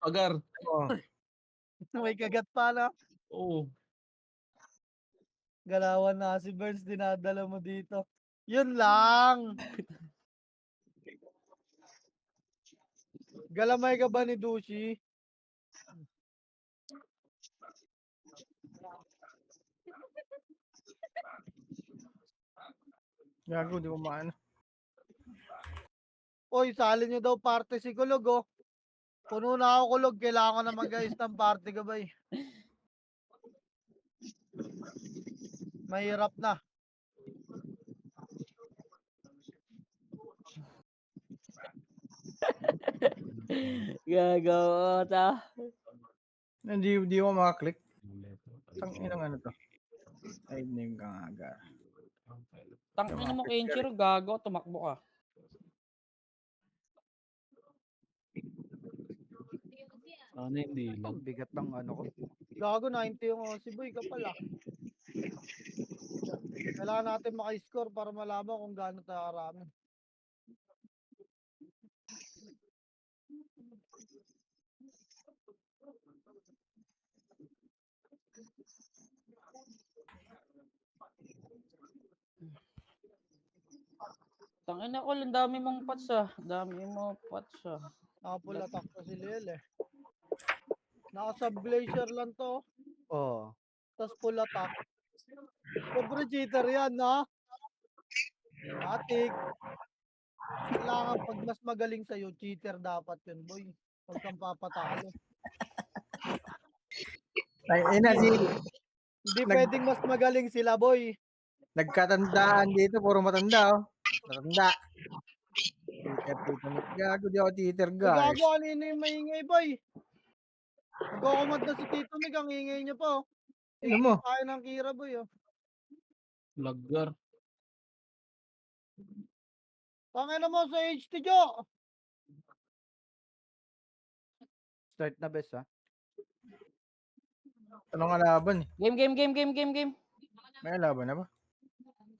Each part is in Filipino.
Agar. Oh. May kagat pa na. Oo. Galawan na si Burns, dinadala mo dito. Yun lang. Galamay ka ba ni Dushi? Gago, di ko maano. Oy, sali nyo daw parte si Kulog, oh. Puno na ako Kulog, kailangan ko na mag-ayos ng party gabay. Mahirap na. Gagawa ta. Hindi ko makaklik. Tang inang ano to. Ay, hindi ka nga aga. Tangina mo, Kenshiro, gago, tumakbo ka. Sana hindi lang. Ang bigat ng ano ko. Gago, 90 yung si Boy ka pala. Kailangan natin maka-score para malaman kung gaano tayo karami. Tangina ko, ang dami mong pots ah. Dami mo pots ah. Nakapula takto si Liel eh. Naka-sub-glacier lang to. Oo. Tapos full attack. Siyempre cheater yan, no? Matik. Kailangan pag mas magaling sa'yo, cheater dapat yun, boy. Huwag kang papatalo. Ay, ina, Hindi pwedeng mas magaling sila, boy. nagkatandaan dito, puro matanda, oh. Matanda. Gago, di ako theater, Uy, guys. gago, kanino yung maingay, boy? Nagkakumad na si Tito Mig, ang ingay niya pa, oh. Ano mo? Tayo ng Kira, boy, oh. Laggar. Tangina mo sa HT, Jo. Start na best ha. Anong kalaban eh? Game. May kalaban na ba?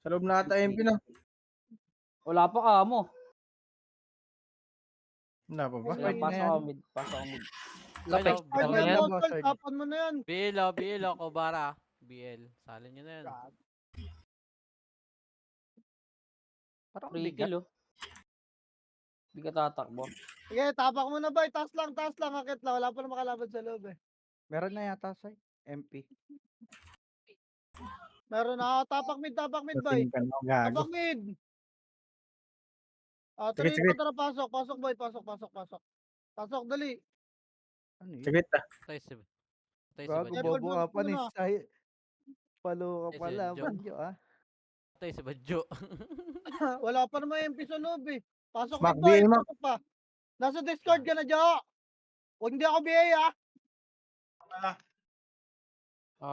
Sa loob na ata MP na. Wala pa ka mo. Wala pa ba? Ay, Start na Pasok yan. ako mid. Pasok ako mid. Lapit. Start Ano na yan? yan, Boston. Tapan mo na yan. BL, Kobara. BL. Salin nyo na yan. Parang Free bigat. kill oh. Hindi ka tatakbo. Sige, tapak mo na, boy. Taas lang. Akit lang. Wala pa na makalaban sa loob, eh. Meron na yata sa MP. Meron na. Tapak mid, boy. Lasing ka na, gago. Tapak mid. Sige, Tuloy sige. mo, tara, pasok. Pasok, boy. Pasok. Pasok, dali. Ano yun? Saglit ah. Tay si Gago, Badjo. bobo ka pa Muna. ni Sai. Palo ka Yes, pala, Joe. Badjo ah. Tay si Badjo. Wala pa naman MP sa loob, eh. Pasok Smack, mid, boy. BA, Mac. Pasok pa. Nasa Discord ka na, Jo. Huwag hindi ako BA, ah.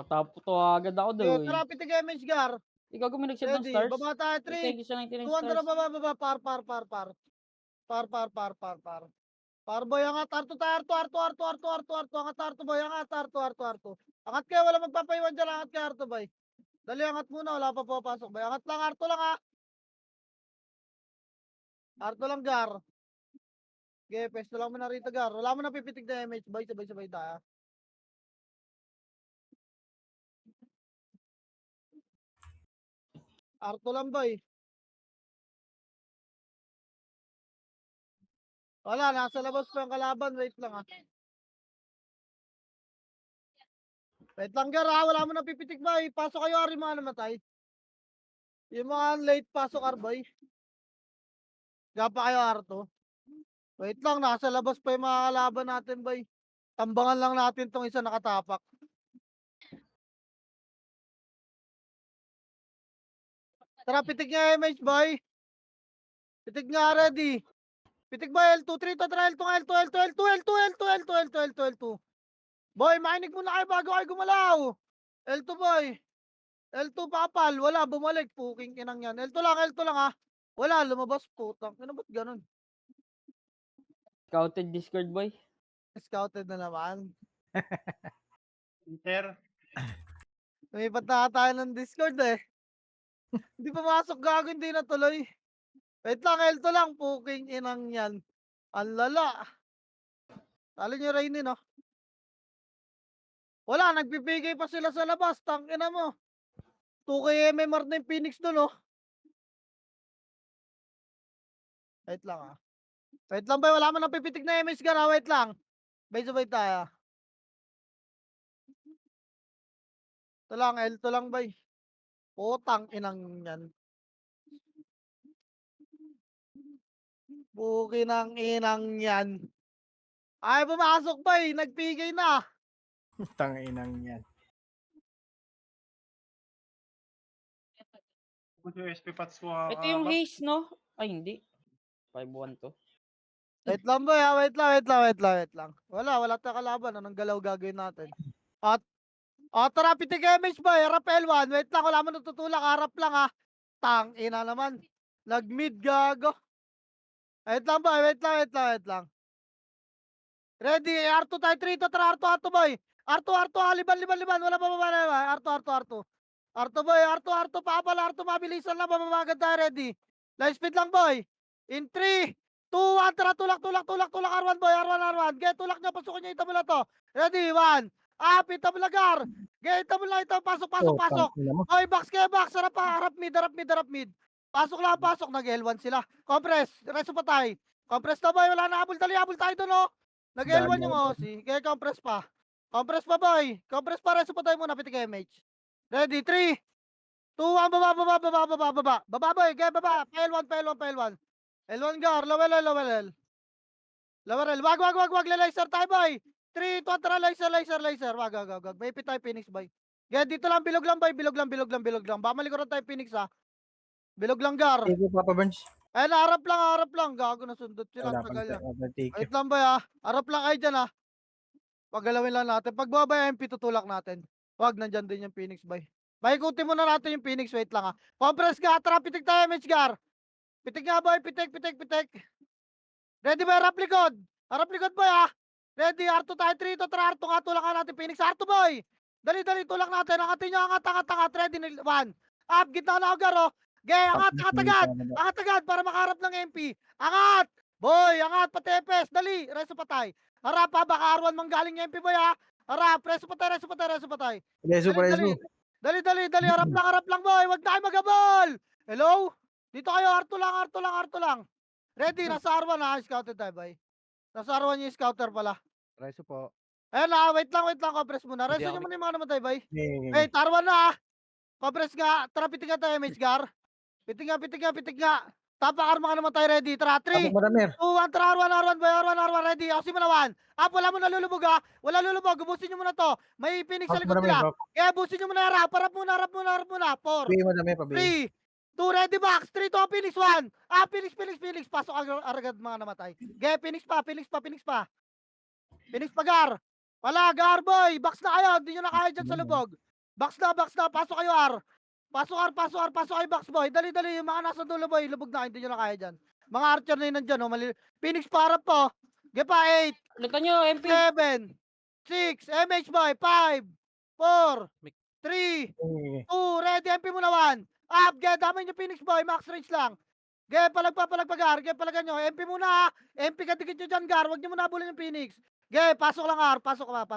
Tapo agad ako Sige, doon. tara, pitig MH, Gar. Ikaw guminag siya ng Ready. stars. Baba tayo, 3. Thank you sa 99 Tuwan stars. tara, baba. Par. Par, boy, angat. Arto. Angat, Arto, boy. Arto. Angat kayo, wala magpapaiwan dyan. Angat kayo, Arto, boy. Dali, angat muna. Wala pa papasok, boy. Angat lang, Arto lang, ha. Arto lang, Gar. Okay, pesto lang mo na rito, Gar. Wala mo na pipitig na MH, boy. Sabay tayo. Arto lang, boy. Wala, nasa labas pa yung kalaban. Wait lang, ha. Wait lang, Gar, ha. Wala mo na pipitig, boy. Pasok kayo, Ari, mga namatay. Yung mga late pasok, Arboy. Gapa kayo, Arto. Wait lang, nasa labas pa yung mga kalaban natin, boy. Tambangan lang natin tong isa nakatapak. Tara, pitig nga MH, boy. Pitig nga, ready. Pitig ba, L2, 3 to, tara, L2. Boy, makinig muna kayo bago kayo gumalaw. L2, boy. L2, papal. Wala, bumalik. Puking inang yan. L2 lang, ha. Wala, lumabas, putang. Ano ba't ganun? Scouted Discord boy. Scouted na naman. Peter. Lumipat na tayo ng Discord, eh. Hindi pumasok, gago, hindi natuloy. Wait lang, L2 lang, puking inang yan. Ang lala. Talo nyo Rainy, no? Wala, nagbibigay pa sila sa labas. Tangina mo. 2K MMR na yung Phoenix doon, oh. Wait lang, ah. Wait lang, boy. Wala man nang pipitik na MH ka na. Wait lang. Sabay tayo. Ito lang, L2 lang, boy. Putang inang yan. Buki ng inang yan. Ay, pumasok, boy. Nagpigay na. Tanginang yan. Ito yung haze, no? Ay, hindi. 5-1 to. Wait lang, boy, ha. Wait lang. Wala tayong kalaban. Anong galaw gagawin natin? Tara, pitik MH, boy. Harap L1. Wait lang, wala mo natutulak. Harap lang, ha. Tang ina naman. Nag-mid gago. Wait lang, boy. Wait lang. Ready, R2 tayo, 3 to, tara, R2, boy. R2, liban. Wala pa ba na, R2. R2, boy, R2, paapal, R2, mabilisan lang, mamamagan tayo, ready. Light speed lang, boy. In 3, 2, 1, tara, tulak, R1, boy, R1. Get, tulak nyo, pasukin nyo, itabula to. Ready, 1. Up, itabula, gar. Get, itabula, pasok. Tangina mo. Boy, box, harap mid. Pasok, nag-L1 sila. Compress, reso pa tayo. Compress na, boy, wala na, abol tayo doon, oh. Nag-L1 yung OC, kaya compress pa, boy. Reso pa tayo muna, pitik MH. Ready, 3, 2, 1, baba. Baba, boy, kaya baba. Pa L1. L1 gar, lower L. Wag, laser tayo, boy. 3, 2, tara, laser. Wag. May ipit tayo, Phoenix, boy. Kaya dito lang, bilog lang. Baka malikuran tayo, Phoenix, ha. Bilog lang, gar. Tiko, Papa Burns. Ayun, harap lang. Gago, nasundot sila. Wala Tagal pang niya. tiko. Wait lang, boy, ha. Harap lang kayo dyan, ha. Paggalawin lang natin. Pag baba yung MP, tutulak natin. Wag, nandyan din yung Phoenix, boy. Paikutin muna natin yung Phoenix. Wait lang, ha. Compress ka, tara, pitik tayo, MH, gar. Pitik nga, boy. Pitik. Ready, boy, harap likod, boy, ha. Ready, R2 tayo, 3 to, tara, R2 nga, tulak ka natin, Phoenix. R2, boy. Dali, tulak natin. Angatin nyo, angat. Ready, 1. Up, gitna na ako, gar, oh. Angat agad para makaharap ng MP. Angat! Boy, patepes. Dali, reso patay. Harap pa, baka R1 manggaling yung MP, boy, ha. Harap, reso patay. Reso. Dali, harap lang, boy. Wag na kayo magabol. Hello? Dito kayo, R2 lang. Ready, nasa R1, ha. Scouted tayo, boy. Nasa R1 yung scouter pala. Reso po. Ayun, ha. Wait lang, compress muna. Hindi Reso ako nyo muna yung mga namatay, boy. Hey, Wait, R1 na, ha. Compress nga. Tara, pitik nga tayo, MH, gar. Pitik nga. Tapak arma ka naman tayo, ready. Tara, 3, 2, 1, tara, R1, boy, R1, ready. Ako si Manawan. Up, wala mo nalulubog, ha. Wala lulubog, ubusin nyo muna to. May Phoenix sa likod nila. Kaya ubusin nyo muna, harap muna. 4, 3, 2, ready, box. 3, 2, Phoenix, 1. Phoenix. Pasok agad mga namatay. Kaya Phoenix pa. Phoenix pa, gar. Wala, gar, boy. Box na kayo, hindi nyo na kaya dyan sa lubog. Box na. Pasok kayo, R. Pasok kayo, box, boy. Dali, yung mga nasa dulo, boy. Lubog na, hindi nyo na kaya dyan. Mga archer na yun nandyan, oh. Phoenix para po. Gepa, 8, Lutan nyo, MP. 7, 6, MH, boy. 5, 4, 3, 2, ready, MP muna, 1. Up, damay nyo, Phoenix, boy. Max range lang. Palagpagar. Palagan nyo. MP muna, ha. MP kadikit nyo dyan, gar. Huwag nyo muna abulin yung Phoenix. Pasok lang, R. Pasok pa.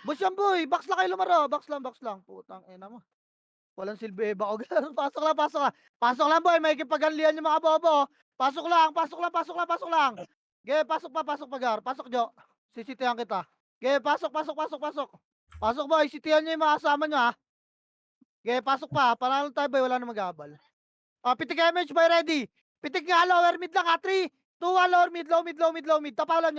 Bus yan, boy. Box lang kayo lumaro. Box lang. Putang ina mo. Walang silbi ba? Pasok lang, boy. May kipaganlian yung mga bobo. Pasok lang. Pasok pa, gar. Pasok, Jo. Sisitihan kita. Pasok. Pasok, boy. Sitihan nyo yung mga kasama nyo, ha. Pasok pa. Panalo tayo, boy. Wala na mag-aabal. Pitik MH, boy. Ready. Pitik nga, lower mid lang, ha. 3, 2, 1, lower mid. Tapalan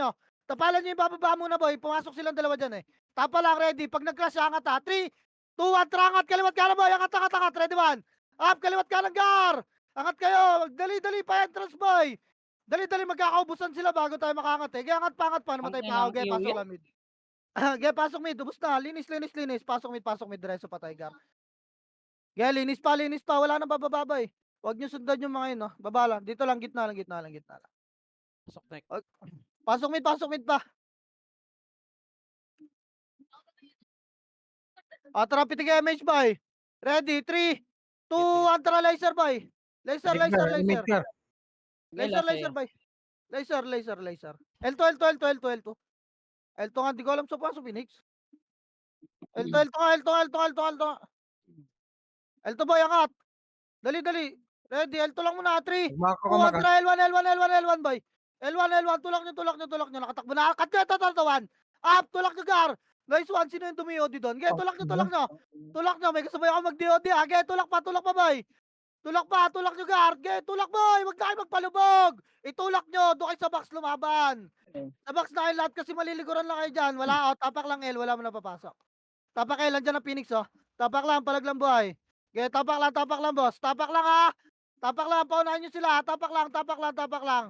nyo yung bababa muna, boy. Pumasok silang dalawa dyan, eh. Tapa lang, ready. Pag nag-crash, angat, ha. 3, 2, 1, terangat, kaliwat kanan, boy. Angat. Ready, 1. Up, kaliwat kanan, gar. Angat kayo. Dali, pa entrance, boy. Dali, magkakaubusan sila bago tayo makaangat, eh. Kaya angat pa. Namatay pa ako. Pasok lang mid. Pasok mid. Ubus na. Linis. Pasok mid. Diretso pa tayo, gar. Linis pa. Wala nang bababa, boy. Huwag nyo sundan yung mga yun, no. Baba lang. Dito lang, gitna lang. Pasok neck. Pasok mid pa. Tara, pitik MH, boy. Ready, 3, 2, 1, tara, laser, boy. Laser, boy. Laser. L2, L2, L2, L2, L2. L2 nga, di ko alam sa paso, Phoenix. L2, L2 nga, L2, L2, L2, L2. L2 boy, angat. Dali, dali. Ready, L2 lang muna. 3, 2, Magmako ka 1, maka. tara, L1, L1, L1, L1 boy. L1, L1, tulak nyo, tulak nyo, tulak nyo. Nakatakbo na. Cut nyo, ito, 1. Up, tulak nyo, Gar. Nice one, sino yung tumiyodi doon? Ge, tulak nyo, tulak nyo. Tulak nyo, may kasabay ako mag-DOD ha. Ge, tulak pa, boy. Tulak pa, tulak nyo, Gar. Ge, tulak boy, wag na kayo magpalubog. Itulak nyo, doon kayo sa box lumaban. Sa box na kayo lahat kasi maliliguran lang kayo dyan. Wala, oh, tapak lang L, wala mo na papasok. Tapak L, andyan ang Phoenix, oh. Tapak lang, palag lang buhay. Ge, tapak lang, boss. Tapak lang, ha. Tapak lang, paunahan nyo sila, ha. Tapak lang, tapak lang, tapak lang.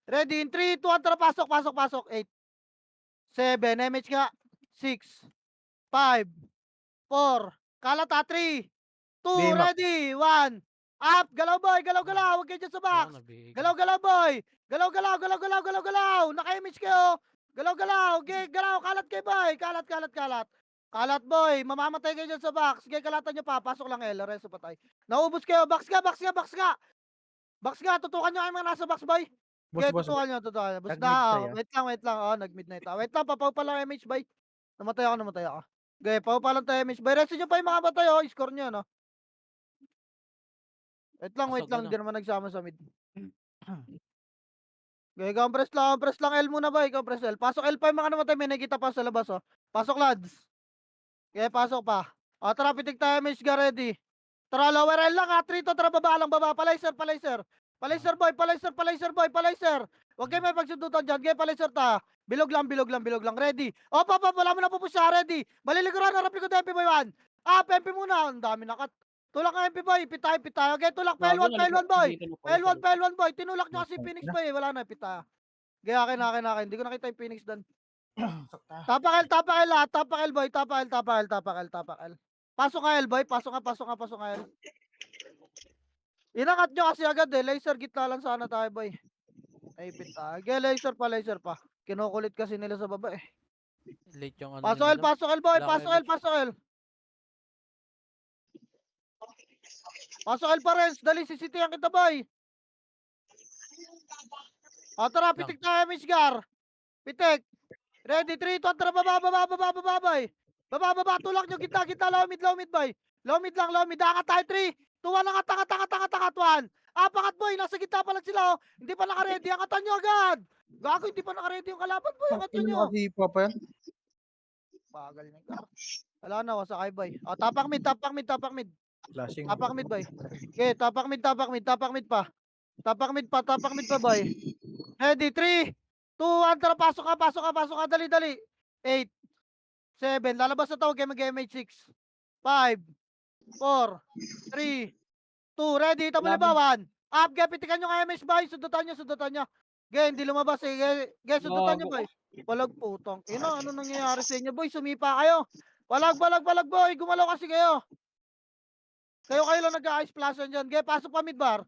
Ready, in 3, 2, 1, tara, pasok, pasok, pasok. 8, 7, MH nga. 6, 5, 4, kalat ha, 3, 2, Game up. ready, 1. Up, galaw boy, galaw, galaw. Huwag kayo dyan sa box. Galaw, galaw boy. Galaw, galaw, galaw, galaw, galaw, galaw. Naka-image kayo. Galaw, galaw. Okay, galaw. Kalat kayo boy. Kalat, kalat, kalat. Kalat boy. Mamamatay kayo dyan sa box. Okay, kalatan nyo pa. Pasok lang L. Reso patay. Naubos kayo. Box nga, box nga, box nga. Box nga. Tutukan nyo kayo mga nasa box boy. Boss, Okay, boss. tutukan nyo, tutukan nyo. Basta, Nag-mid sa'yo. wait lang, wait lang. Oh, nag-midnight. Wait lang, papaw pa lang MH boy. Namatay ako, namatay ako. Okay, papaw pa lang tayo MH boy. Reso nyo pa yung mga batay, oh. Score nyo, no? Wait lang, Pasok na. hindi naman nagsama sa mid. Okay, compress lang L muna ba? Compress L. Pasok L pa yung mga namatay, may nakita pa sa labas, oh. Pasok lads. Okay, pasok pa. O, tara, pitik tayo, Mish Ga, ready. Tara, lower L lang, ha. 3 to, tara, baba lang, baba. Palaser, palaser. Palaser boy, palaser, palaser boy, palaser. Huwag kayo may pagsundutan dyan. Okay, palaser ta. Bilog lang, bilog lang, bilog lang. Ready. O, papa, wala mo na pupusya, ready. Maliliguran, harap likod MP boy 1. MP muna. Ang dami nakat. Tulak nga MP boy, pitay. Okay, tulak, P1 boy. P1 boy. Tinulak nyo kasi Phoenix boy, wala na, pitay. Okay, akin. Hindi ko nakita yung Phoenix doon. Tapak L, ha. Tapak L boy, tapak L. Pasok ka L boy, pasok ka L. Inangat nyo kasi agad eh, laser gitna lang sana tayo boy. Ay pitay. Okay, laser pa. Kinukulit kasi nila sa baba eh. Late yung ano Pasok nila, L, no? pasok L boy, Wala pasok kayo L. Pasok L pa rin, dali sisitihan kita boy. O tara, pitik tayo Mishgar. Pitik. Ready, 3, 2, tara, baba boy. Baba, tulak nyo, gitna, low mid boy. Low mid lang, angat tayo, 3, 2, 1, angat, 1. Apakat boy, nasa gitna pa lang sila, oh. Hindi pa naka-ready, angatan nyo agad. Gago, hindi pa naka-ready yung kalaban boy, angatan Ano nyo. kasi pa yan? Bagal na ka. Wala na, wasakay boy. O, tapak mid. Flashing. Tapak mid boy. Okay, tapak mid pa. Tapak mid pa boy. Ready, 3, 2, 1, tara, pasok ka, dali. 8, 7, lalabas na tawag, mag-MH 6, 5, 4, 3, 2, ready, tamo na ba, 1. Up, pitikan nyo kay MH boy, sundutan nyo. Hindi lumabas eh, sundutan nyo boy. Walag putong, ano nangyayari sa inyo boy, sumipa kayo. Walag boy, gumalaw kasi kayo. Kayo lang nag-ice splashan dyan, pasok pa midbar.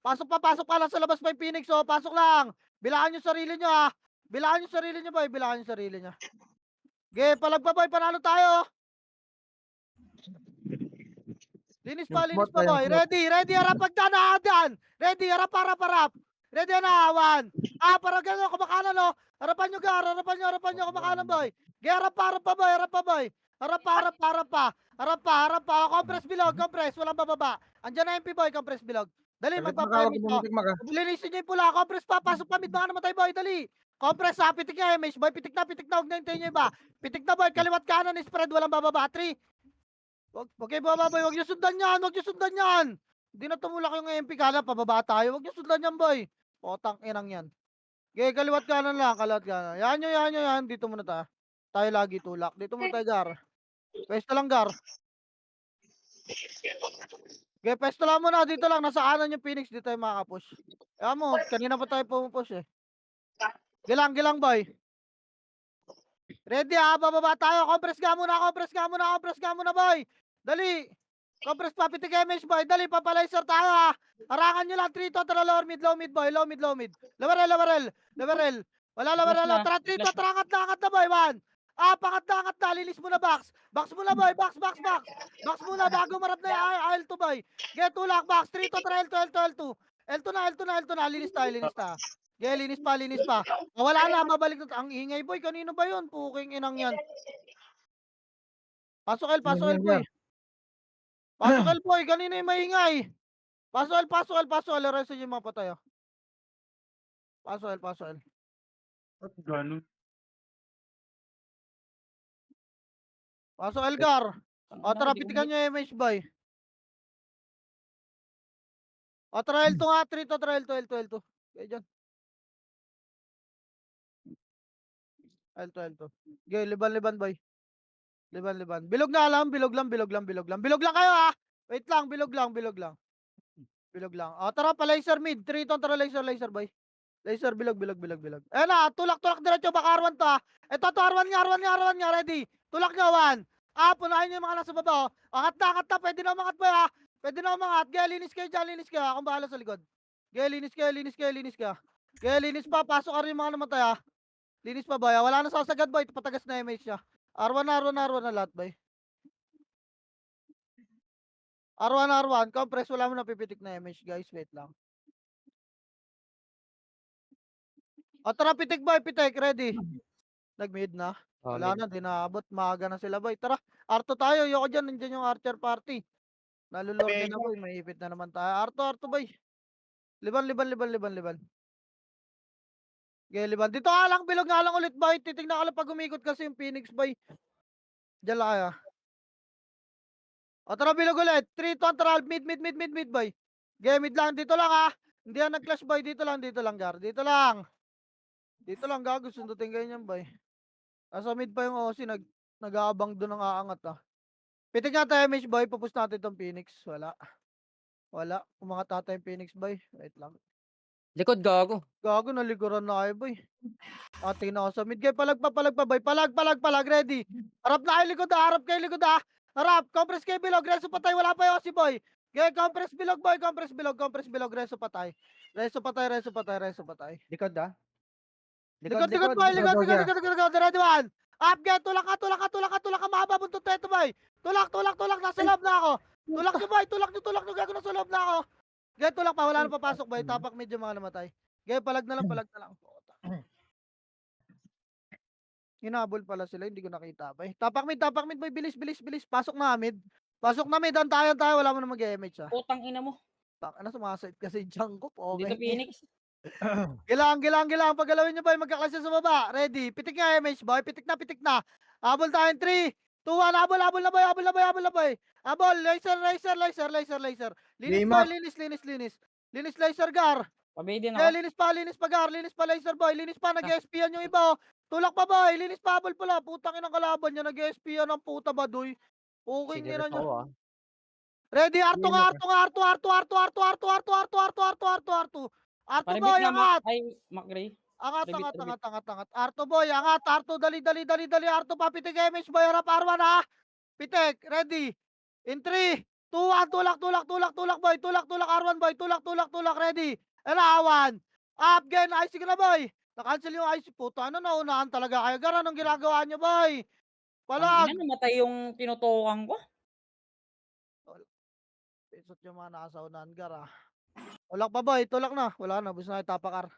Pasok pa lang sa labas pa yung Phoenix, oh, pasok lang. Bilaan nyo sarili nyo, ha. Bilaan nyo sarili nyo. Palag pa boy, panalo tayo. Linis pa boy. Ready, harap pagdaan. Ready, harap. Ready na, 1. Para gano'n, kumakanan, no. Harapan nyo, kumakanan boy. Harap pa boy. Harap pa. Compress bilog, walang bababa. Andyan na MP boy, compress bilog. Dali, magpapayamit mo. Linisin nyo yung pula, compress pa, pasok pa, mid mga namatay boy, dali. Compress ha, pitik nga, MH boy, pitik na, huwag na hintayin nyo iba. Pitik na boy, kaliwat kanan, spread, walang bababa, 3. Huwag kayo bababa boy, huwag nyo sundan yan. Hindi na tumulak yung MP kala, pababa tayo, huwag nyo sundan yan boy. Potang inang yan. Kaliwat kanan lang, Yan nyo, dito muna tayo. Tayo lagi tulak, dito muna tayo Gar. Pwesto lang Gar. Pwesto lang muna, dito lang, nasa kanan yung Phoenix, dito tayo makakapush. Kaya mo, kanina pa tayo pumupush eh. Gilang boy. Ready ha, bababa tayo, compress ka muna boy. Dali. Compress pa, pitik MH boy, dali, papalaser tayo ha. Harangan nyo lang, 3 to, tara, lower mid boy, low mid. Lower L. Wala lower L, tara, 3 to, tara, angat na boy, 1. Pangat na, linis muna box. Box muna boy, box muna, bago marap na yung L2 boy. Tulak, box, 3 to, tara, L2. L2 na, linis ta. Okay, linis pa, linis pa. Ah, wala na, babalik na. Ang ingay boy, kanino ba yun? Puking inang yan. Pasok L, pasok L boy. Pasok L boy, kanino yung maingay? Pasok L, pasok L, pasok L. Resto yung mga patay. Pasok L, pasok L. Ba't ganun? Pasok Elgar. Tangina, O tara, hindi ko pitikan nyo yung MH boy. O tara L2 nga, 3 to, tara L2, L2, L2. Okay, dyan. L2, L2. Okay, liban boy. Liban. Bilog na alam, bilog lang. Bilog lang kayo ha. Wait lang, bilog lang. O tara pa laser mid. 3 to, tara laser boy. Laser, bilog. Ayan na, tulak diretso, baka R1 to ha. Ito to, R1 nga, ready. Tulak nyo, 1. Punahin nyo yung mga nasa baba. Angat na, pwede na umangat boy ha. Pwede na umangat. Gaya, linis kayo dyan, Akong bahala sa likod. Gaya, linis kayo. Gaya, linis pa, pasok ka rin yung mga namatay ha. Linis pa boy ha. Wala na sasagad boy, patagas na MH siya. R1 na lahat boy. R1, compress, wala mo napipitik na MH guys, wait lang. O tara, pitik boy, ready. Nag-mid na. Wala na, di naabot. Maaga na sila boy. Tara, Arto tayo. Yoko dyan, nandiyan yung archer party. Nalulorde na boy, may ipit na naman tayo. Arto boy. Liban. Okay, liban. Dito nga lang, bilog nga lang ulit boy. Titignan ko lang pag umikot kasi yung Phoenix boy. Diyan lang kaya. O tara, bilog ulit. 3, 2, tara, mid boy. Okay, mid lang. Dito lang ha. Hindi yan nag-clash boy. Dito lang, Gar. Dito lang, gago. Sundutin kayo niyan boy. Nasa mid pa yung OC, nag-aabang doon ng aangat ah. Pitik nga tayo MH boy, pupus natin itong Phoenix. Wala. Umangat natin yung Phoenix boy. Wait lang. Likod gago. Gago, naliguran na kayo boy. Tingnan ko sa mid. Kaya palag pa boy. Palag. Ready. Harap na kayo likod ah. Harap. Compress kayo bilog. Reso patay. Wala pa yung OC boy. Kaya compress bilog boy. Compress bilog. Reso patay. Likod ah. Likod boy. Ready one. Up, get. Tulak ka. Mahaba buntot na ito boy. Tulak. Nasa loob na ako. Tulak nyo boy. Tulak nyo. Gago, nasa loob na ako. Get, tulak pa. Wala na papasok boy. Tapak medyo mga namatay. Get, palag na lang. Hinabol pala sila. Hindi ko nakita boy. Tapak mid boy. Bilis. Pasok na mid. Antayan tayo. Wala mo na mag-MH ah. Putang ina mo. Ano, sumasait kasi Jungkook. Okay. Dito Phoenix. Gilang. Paggalawin nyo boy, magkakasya sa baba. Ready. Pitik nga MH boy. Pitik na. Habol tayo 3, 2, 1. Habol na boy. Habol. Laser. Linis laser gar. Pabay din Yeah, ako. linis pa gar. Linis pa laser boy. Linis pa, nag-SP yan yung iba. Oh. Tulak pa boy. Linis pa, habol pala. Putang inang kalaban niya. Nag-SP yan ng puta baduy. Okay, Sinilas nila nyo. ako ah. Ready, Arto. Arto boy, angat. Ay, Macray. Angat. Rebit. Arto boy, angat. Arto, dali. Arto, papitik MH boy, harap R1 ha. Pitik, ready. In 3, 2, 1, tulak boy. Tulak R1 boy. Tulak, ready. Elawan. Up, gen, IC ka na boy. Na-cancel yung IC. Puta, naunahan talaga kayo. Gara, anong ginagawa nyo boy? Ang Palag. ina, namatay yung tinutukan ko. Pisot yung mga nasa unahan, gara. Tulak pa boy, tulak na. Wala na, bus na yung tapakar.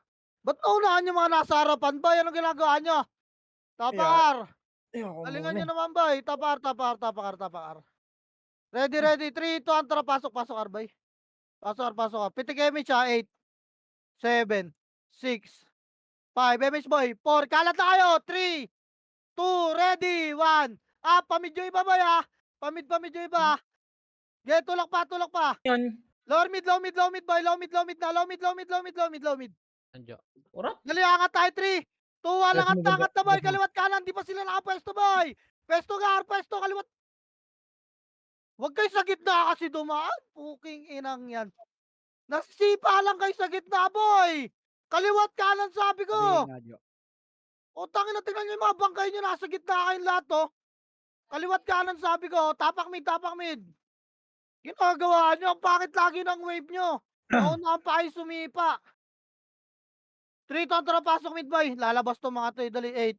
Ba't naunahan yung mga nasa harapan boy? Anong ginagawa nyo? Tapakar. Galingan nyo naman boy. Tapakar. Ready. 3, 2, 1, tara, pasok R boy. Pasok R. Pitik MH ha, 8, 7, 6, 5, MH boy, 4, kalat na kayo, 3, 2, ready, 1, pamid yung iba boy ha. Pamid yung iba ha. Get, tulak pa. Yun. Low mid boy, low mid na, low mid. Nandiyo. Urat. Dali, angat tayo, 3, 2, 1, angat na boy, kaliwat kanan, di pa sila nakapwesto boy. Pwesto kaliwat. Huwag kayo sa gitna kasi dumaan. Puking inang yan. Nasisipa lang kayo sa gitna boy. Kaliwat kanan sabi ko. O tangin na, tingnan nyo yung mga bangkay nyo. Nasa gitna kayong lahat oh. Kaliwat kanan sabi ko. Tapak mid. Ginagawa nyo. Bakit lagi ng wave nyo? Naunahan pa kayo sumipa. 3, tara, pasok mid boy. Lalabas to mga to. Dali, 8,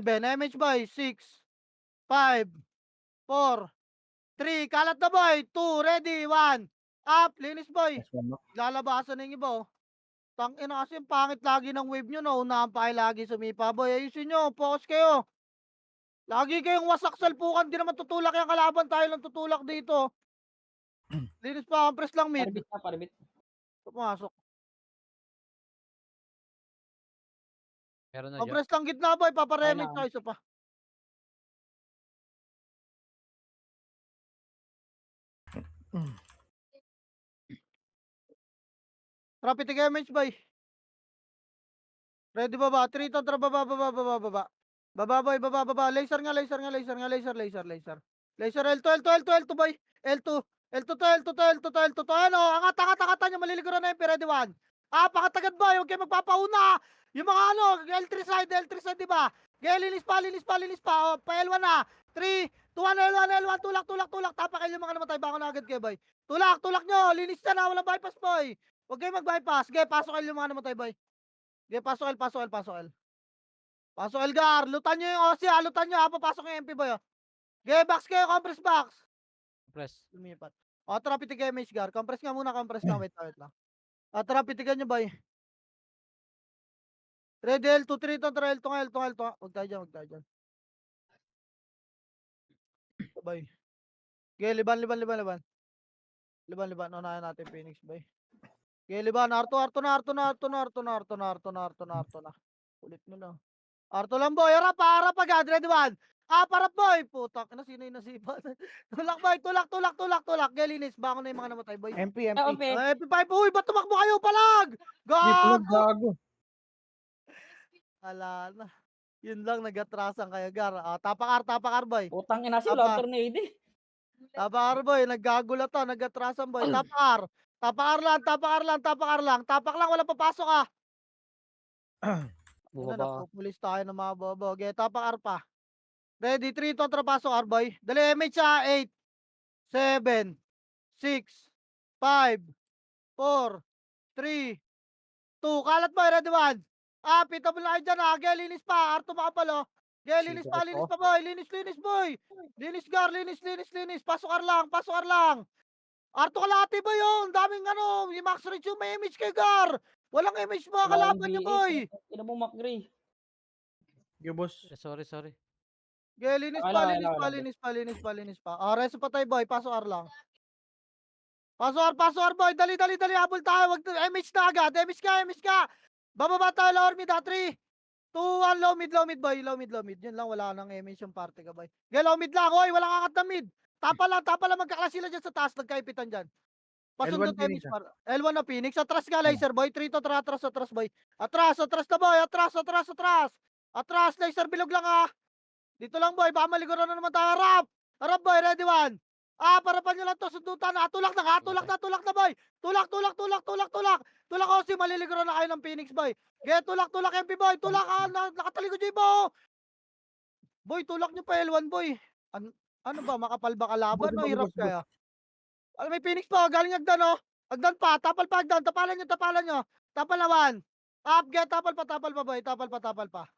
7, MH boy, 6, 5, 4, 3, kalat na boy, 2, ready, 1, up, linis boy. Lalabasan na yung iba oh. Tangina kasi ang pangit lagi ng wave nyo, naunahan pa kayo lagi sumipa, boy. Ayusin nyo, focus kayo. Lagi kayong wasak salpukan, di naman tutulak yung kalaban, tayo lang tutulak dito. Linis pa, compress lang mid. Parbit na, parbit. Pumasok. Meron na dyan. Compress lang gitna, boy. Paparemate Kailangan. tayo isa pa. Rapid damage, boy. Ready baba. 3 to, baba. Baba, boy, baba. Laser nga. Laser. Laser L2, boy. L2 to. Ano, angat nyo. Maliliguran na yung ready 1. Pakatagad, boy. Huwag kayo magpapauna. Yung mga ano, L3 side, di ba? Linis pa. O, pa L1 na. 3, 2, 1, L1. Tulak. Tapakil yung mga namatay. Bako na agad kayo, boy. Tulak nyo. Linis na. Walang bypass, boy. Huwag kayo mag-bypass. Pasok kayo yung mga namatay, boy. Pasok L. Pasok L, Gar. Lutan nyo yung OC, lutan nyo. Papasok yung MP, boy. Box kayo, compress box. Press. Lumipat. Tara, pitigan yung Gar. Compress nga muna, Wait lang. Tara, pitigan nyo, boy. Ready, L2, 3, tara, L2 nga. Huwag tayo dyan. Boy. Liban. Unahin natin Phoenix, boy. Liban. Arto na. Ulit mo lang. Arto lang, boy. Harap agad. Ready, 1. Parap, boy. Putak. Sino yung nasipa? Tulak, boy. Tulak. Linis. Bangon na yung mga namatay, boy. MP. MP. MP5. Uy, ba't tumakbo kayo palag? Hindi pulag Gago. gago. Ala na. Yun lang, nag-atrasan kayo, Gar. Tapak-ar, boy. Putang ina si Tapa. alternate eh. Tapak-ar, boy. Naggagulat to. Nag-atrasan, boy. Tapak-ar. Tapak lang. Tapak lang. Walang papasok, Bumaba. Napupulis tayo ng mga bobo. Tapak-ar pa. Ready, 3, pasok, boy. Dali, MH, 8, 7, 6, 5, 4, 3, 2. Kalat, boy. Ready, 1. Pita mo na kayo dyan, linis pa. Arto makapalo. Linis pa, boy. Linis, boy. Linis, Gar. Linis. Pasok ar lang. Arto kalati, boy, yun. Daming ano. Yung max reach yung may image kay Gar. Walang image mga kalaban niya, boy. Ina mo Macri. Boss. Sorry. Linis pa. Reso pa tayo, boy. Pasok ar lang. Pasok ar, boy. Dali. Habol tayo. Wag image na agad. Image ka. Bababa tayo, lower mid, 3, 2, 1, low mid, boy. Low mid. Yun lang, wala nang image yung party ka, boy. Low mid lang, oy. Walang angat na mid. Tapa lang. Magkaklas sila dyan sa taas. Nagkaipitan dyan. Pasundot L1 image Phoenix, par. L1 na Phoenix. Atras nga, laser, boy. 3 to, atras, boy. Atras na, boy. Atras, laser, bilog lang, Dito lang, boy. Baka maliguran na naman tayo. Harap, boy. Ready, 1. Parapan nyo lang to. Sundutan na. Tulak na, boy. Tulak. Tulak ko si maliliguran na kayo ng Phoenix, boy. Tulak, MP, boy. Tulak, nakatalikod yung iba, Boy, tulak nyo pa L1, boy. Ano ba, makapal ba kalaban o hirap kaya? May Phoenix pa, galing Agdan, Agdan pa, tapal pa Agdan. Tapalan nyo. Tapal na 1. Tapal pa, boy. Tapal pa.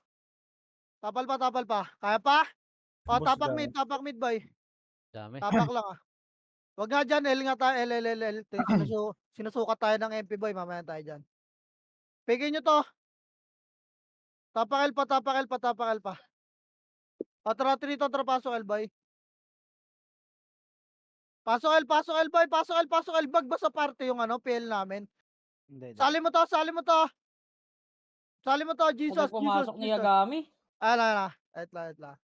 Kaya pa? Boss, Tapak mid, boy. Dami. Tapak lang, Wag nga dyan, L nga tayo, L. Sinusukat tayo ng MP, boy. Mamaya tayo dyan. Pigin nyo to. Tapak L pa. Tara, 3 to, pasok L, boy. Pasok L, boy. Pasok L. Bag ba sa parte yung PL namin? Hindi. Sali mo to. Jesus. Pag pumasok ni Yagami. Wait lang.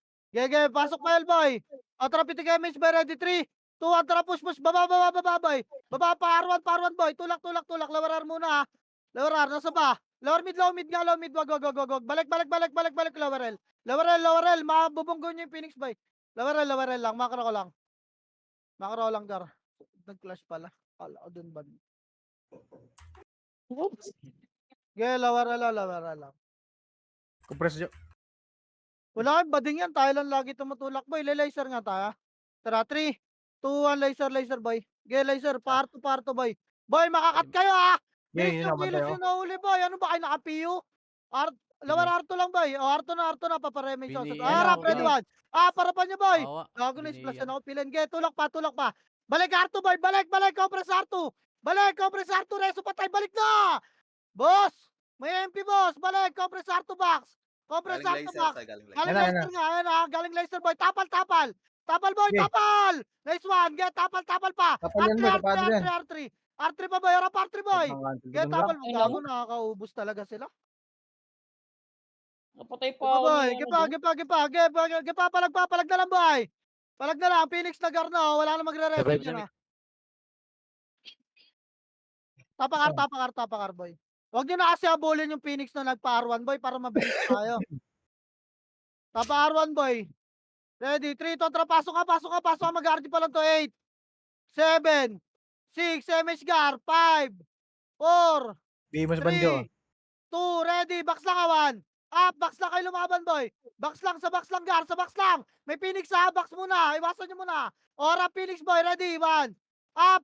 Pasok pa L, boy. Tara, pitig image, boy. Ready, 3, 2, 1, tara, push. Baba, boy. Baba, pa R1, boy. Tulak. Lawarar muna, Lawarar, nasa ba? Lower mid. Wag. Balik, lower L. Lower L. Mabubunggo nyo yung Phoenix, boy. Lower L lang. Makro ko lang. Gar. Nag-clash pala. Kala ko dun ba? Lower L lang. Compress nyo. Wala kang bading yan. Tayo lang lagi tumutulak, boy. Laser nga tayo. Tara, 3, 2, 1, laser, boy. Laser. Parto, boy. Boy, makakat kayo, Bilis yung kilos yung nahuli, boy. Ano ba kayo nakapiyo? Lawar Arto lang, boy. Arto na. Paparemay sa harap, ready, 1. Parapan niya, boy. Awa. Gago na splash na ako. Pilin. Tulak pa. Balik, Arto, boy. Balik. Compress Arto. Reso patay. Balik na. Boss! May MP, boss! Balik! Compress R2 box! Compress Galing R2 laser, box! sir. Galing laser. Galing Ayan na, Leicester nga, ayan ha. Galing Leicester, boy. Tapal, tapal! Tapal, boy! Sige. Tapal! Nice one! Get, tapal, tapal pa! Tapal yan, R3, boy. R3, Tapado R3, yan. R3! R3 pa, boy! Harap R3, boy! Get, tapal mo. Ay, Gago, naku. nakakaubos talaga sila. Napatay pa Gipa, ako boy! ni ano Gipa, dun. gipa, gipa! Gipa, palag na lang, boy! Palag na lang. Phoenix na Garno. Wala na magre-rest Revive dyan, na ha. Tapakar, boy. Huwag nyo na kasi habulin yung Phoenix na nagpa-R1, boy, para mabilis tayo. Tapa R1, boy. Ready? 3, Tontra, pasok ka. Mag-RD pa lang to. 8, 7, 6, MH Gar, 5, 4, Bigay mo sa banjo. 3, 2, ready. Box lang, awan. Up, box lang kayo lumaban, boy. Box lang, Gar, sa box lang. May Phoenix ha, box muna. Iwasan nyo muna. Ora, Phoenix, boy, ready. 1, up.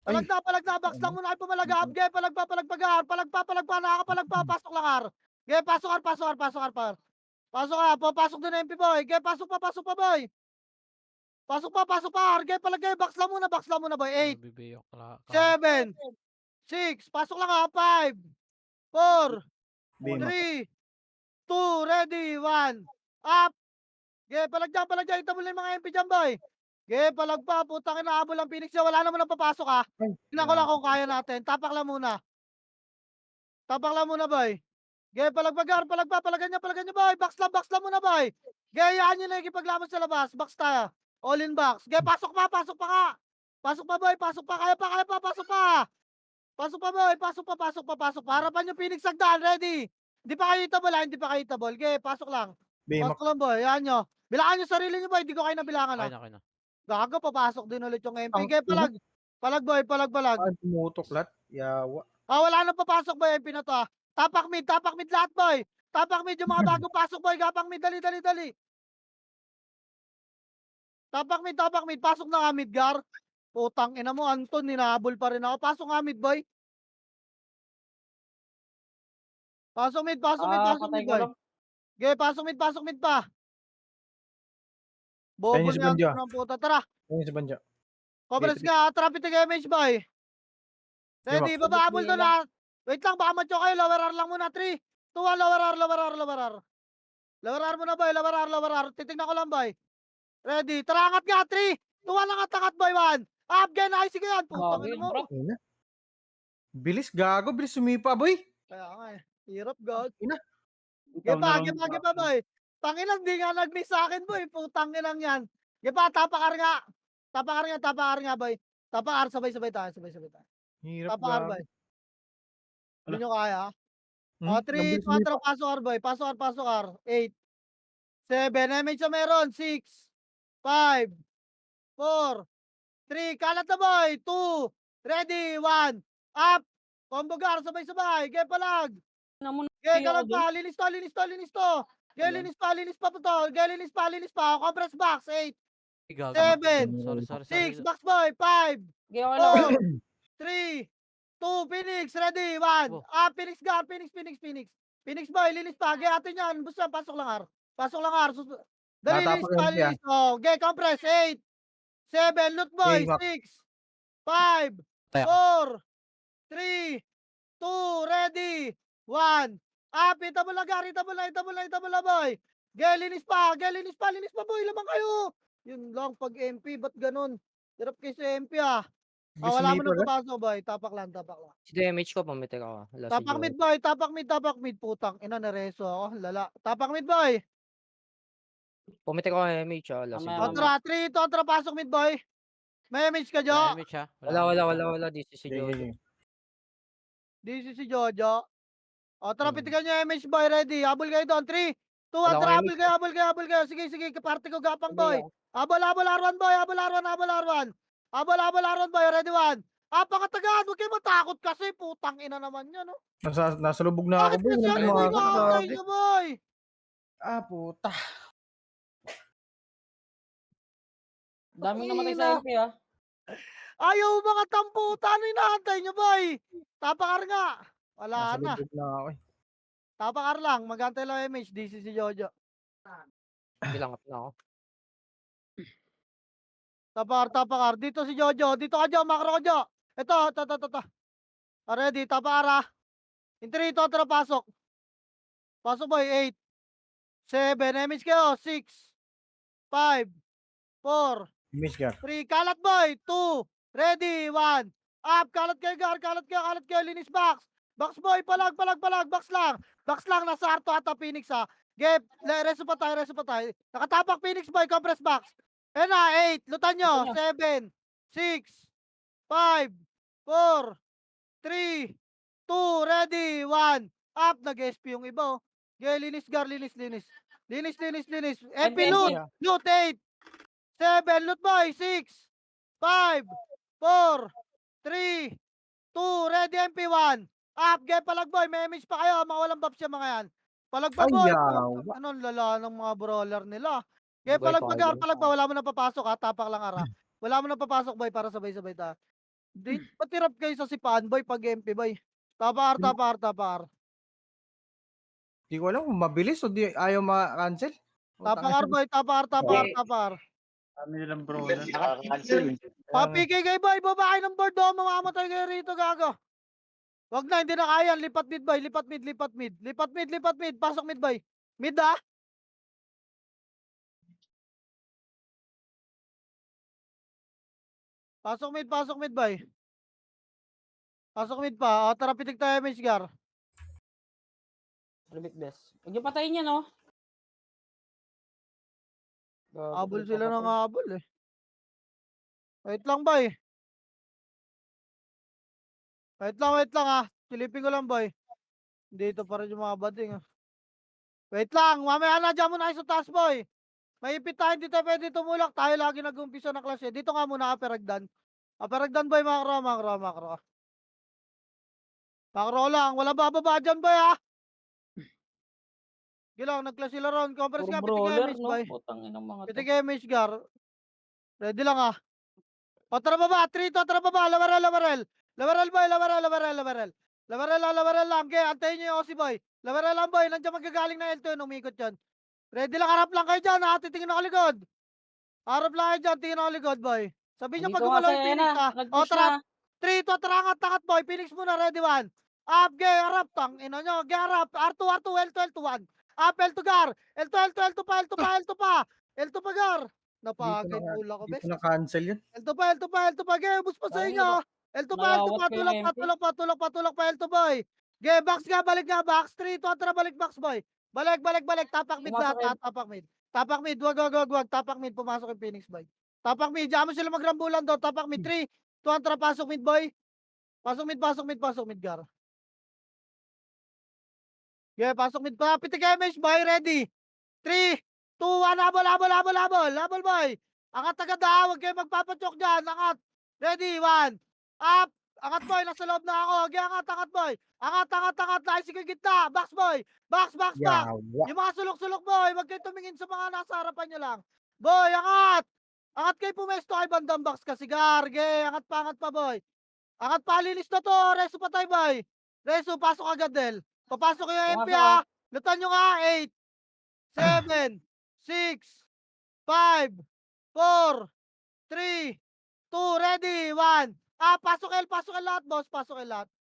Palag na, box lang muna kayo pumalagap. Ge, palag pa, nakakapalag pa, pasok lang, ar. Ge, pasok, ar. Pasok ka, papasok din ang MP, boy. Ge, pasok pa, boy. Pasok pa, ar. Ge, palagay, box lang muna, boy. 8, Bibiyok ka. 7, 6, pasok lang ha, 5, 4, Bigay mo. 3, 2, ready, 1, up. Ge, palag dyan, itabol na yung mga MP dyan, boy. Ge, palag pa, putang inaabol ang Phoenix niya, wala naman ang papasok ha. Tingnan ko lang kung kaya natin, tapak lang muna, boy. Ge, palagan niya, boy. Box lang muna, boy. Ge, hayaan nyo na ikipaglaban sa labas, box tayo. All in box. Ge, pasok pa ka. Pasok pa, boy, kaya pa, pasok pa. Pasok pa, boy, pasok pa. Harapan yung Phoenix Sagdan, ready. Hindi pa kayo itabol, Ge, pasok lang. Bigay mo. Pasok lang, boy, hayaan nyo. Bilangan nyo sarili nyo, boy, di ko kayo nabilangan, ha. Okay na. Gago, papasok din ulit yung MP. Ang Ge, palag, boy, palag. Ah, tumutoklat. Yawa. Wala nang papasok, boy, MP na to, ha. Tapak mid lahat, boy. Tapak mid yung mga bagong pasok, boy. Gapang mid, dali. Tapak mid, pasok na nga mid, Gar. Putang ina mo, Anton, hinahabol pa rin ako. Pasok nga mid, boy. Pasok mid, Patay ko boy. lang. Okay, pasok mid pa. Bobo Ayun yung niya, si Banjo. Anton ng puta. Tara, Ayun sa banjo. Cobras Wait, nga, traffic MH, boy. Ready, Diba? babahabol doon, ha. Wait lang, baka matyo kayo. Lower R lang muna. 3, 2, 1, lower R. Lower R muna, boy. Lower R. Titignan ko lang, boy. Ready, tara, angat nga. 3, 2, 1, angat, boy. 1. Up, gen, ay, sige yan. Putang Grabe ina yun, mo. bro. Ayun na. Bilis, gago. Bilis sumipa, boy. Kaya nga eh. Hirap, God. Ina. Gepa, boy. Tanginan, di nga nag-miss sa akin, boy. Putang inang yan. Gepa, tapakar nga, boy. Tapakar, sabay-sabay tayo. Hirap, Tapakar, gago. boy. Hindi nyo kaya, ha? Hmm? 3, Nabilis sumipa. 4, pasok R, boy. Pasok R. 8, 7, MH na meron. 6, 5, 4, 3, kalat na, boy. 2, ready, 1, up. Combo Gar, sabay-sabay. Gepalag. Naman Ge, ako kalag dun. pa. Linis to. Ge, linis pa po to. Ge, linis pa. Compress box. 8, Gago. 7, Sorry. 6, box boy. 5, Okay, okay lang. 4, 3, 2, Phoenix. Ready, 1. Oh. Phoenix Gar. Phoenix. Phoenix boy, linis pa. Ge, atin yan. Basta, pasok lang, R. Dali, linis Tatapag pa, yan siya. linis. Oh, ge, compress. 8, 7, loot boy. Game up. 6, 5, Tayo. 4, 3, 2, ready, 1. Itabol na, boy. Ge, linis pa, boy. Lamang kayo. Yun lang, pag MP, ba't ganun? Hirap kayo sa MP, ah. Bilis Wala mo sumipa, na gago. papasok, boy. Tapak lang. Si damage ko, pumitik ako. Wala si Tapak mid, boy. Tapak mid. Putang, ina, nareso ako. Lala. Tapak mid, boy. Pumitik ako ng MH, wala si Mamaya, Jojo. Kontra, 3, Tontra, pasok mid, boy. May image ka, Jo. Damage ha. Wala. This is si Sige, Jojo. sige. This is si Jojo. O, tara, Hmm. pitigan nyo image, boy. Ready. Habol kayo doon. 3, 2, 1, Wala tara. akong Habol kayo. Sige. Kaparte ko, gapang, Sabi boy. ako. Habol, R1, boy. Habol, R1, boy. Ready, 1. Pakatagaan. Huwag kayo matakot kasi. Putang ina naman yan, no? Nasa lubog na ako, Bakit boy. kasi Wala ano nang mo mga inaantay gago. nyo, boy? Ah, puta. Daming namatay Ina. sa LP, ha. Ayaw mga tamputa. Ano inaantay nyo, boy? Tapakar nga. Wala Nasa na. lubog na ako, eh. Tapakar lang. Magantay lang image. This is si Jojo. Bilang up na ako. Tapakar. Dito si Jojo. Dito ka, Jo. Makro ka, Jo. Ito. Ready. Tapakar, ah. In 3, Totra, pasok. Pasok boy, 8, 7, image kayo, 6, 5, 4, Misgar. 3, kalat boy, 2, ready, 1, up, kalat kayo, Gar, kalat kayo, linis box. Box boy, palag, box lang. Box lang, nasa Arto ata Phoenix ha. Gep, reso pa tayo. Nakatapak Phoenix boy, compress box. Ayan na, 8, lutan nyo, Ito na. 7, 6, 5, 4, 3, 2, ready, 1, up, nag-SP yung iba oh. Okay, linis Gar, linis. Linis. MP MP. loot 8, 7, loot boy, 6, 5, 4, 3, 2, ready MP1. Up, game palag boy, may image pa kayo, mga walang buffs yung mga yan. Palag pa boy, Ayaw. ano, lala ng mga brawler nila. Game Boy, palag pa Gar, fire. palag pa, wala mo na papasok ha, tapak lang ara. Wala mo na papasok boy, para sabay-sabay ta. Di, patirap kayo sa sipahan boy, pag MP boy. Tapar. Di ko alam kung mabilis o di ayaw ma-cancel. Tapar boy, tapar. Kami nilang brawler. Papigay kayo boy, babae ng board do, mamamatay kayo rito gago. Wag na, hindi na kaya. Lipat mid boy, lipat mid. Pasok mid boy. Mid ah. Pasok mid boy. Pasok mid pa. O, tara pitik tayo may cigar. Limit best. Huwag yung patayin yan, oh. Abol sila ng abol eh. Wait lang boy. Wait lang ah. Silipin ko lang boy. Dito pa rin yung mga bading ah. Wait lang, mamaya na dyan muna kayo sa taas boy. May ipit tayo, hindi tayo pwede tumulak. Tayo lagi nag-umpisa ng klase. Dito nga muna Aperagdan. Aperagdan boy, makro. Makro lang, wala bababa dyan boy ah. Gilang, nagklase sila ron. Conference Puro nga, pitik brawler, image no? boy. Putang inang mga to. Pitik image gar. Ready lang ah. O tara baba, 3 to, tara baba. Lawarel boy, lawarel lang. Okay, antayin nyo yung OC boy. Lawarel lang boy, nandiyan magagaling na L2 yun, umikot yan. Ready lang, harap lang kayo dyan ha. Titingin ako likod. Harap lang kayo dyan, tingin ako likod boy. Sabihin nyo pag Andito nga gumalaw sa yung yan Phoenix na. ha. O Nag-push tara, na. 3 to, tara angat boy. Phoenix muna, ready 1. Up, gay, harap, tang, ino nyo, gay, harap. R2, L2, 1. Up, L2 gar. L2 pa. L2 pa gar. Napakagay pula ko, best. Dito na cancel yun. L2 pa, gay, ubus pa sa Ay, inyo. L2 pa, nayawat ko yung MP. tulak pa, L2 boy. Gay, box nga, balik nga, box. 3 to, tara, balik box boy. Balik. Tapak mid Pumasok lahat, tapak mid. Tapak mid, wag. Tapak mid, pumasok yung Phoenix boy. Tapak mid, diyan mo sila magrambulan daw. Tapak mid, 3, 2, tara, pasok mid boy. Pasok mid, gar. Yeah, pasok mid pa. Pitik image boy, ready. 3, 2, 1, habol boy. Angat agad ha, huwag kayo magpapatsok dyan. Angat. Ready, 1. Up. Angat boy, nasa loob na ako. Okay, angat boy. Angat. Nice ko yung gitna. Box boy. Box. Yawa. Yung mga sulok-sulok boy, huwag kayo tumingin sa mga nasa harapan nyo lang. Boy, angat. Angat kayo pumesto kay bandang box kasi garge. Angat pa boy. Angat pa, linis na to. Reso pa tayo boy. Reso, pasok agad del. Papasok yung MP Pumasok, ha. Lutan nyo nga, 8, 7, 6, 5, 4, 3, 2, ready, 1. Ah, pasok L lahat, boss. Pasok L lahat,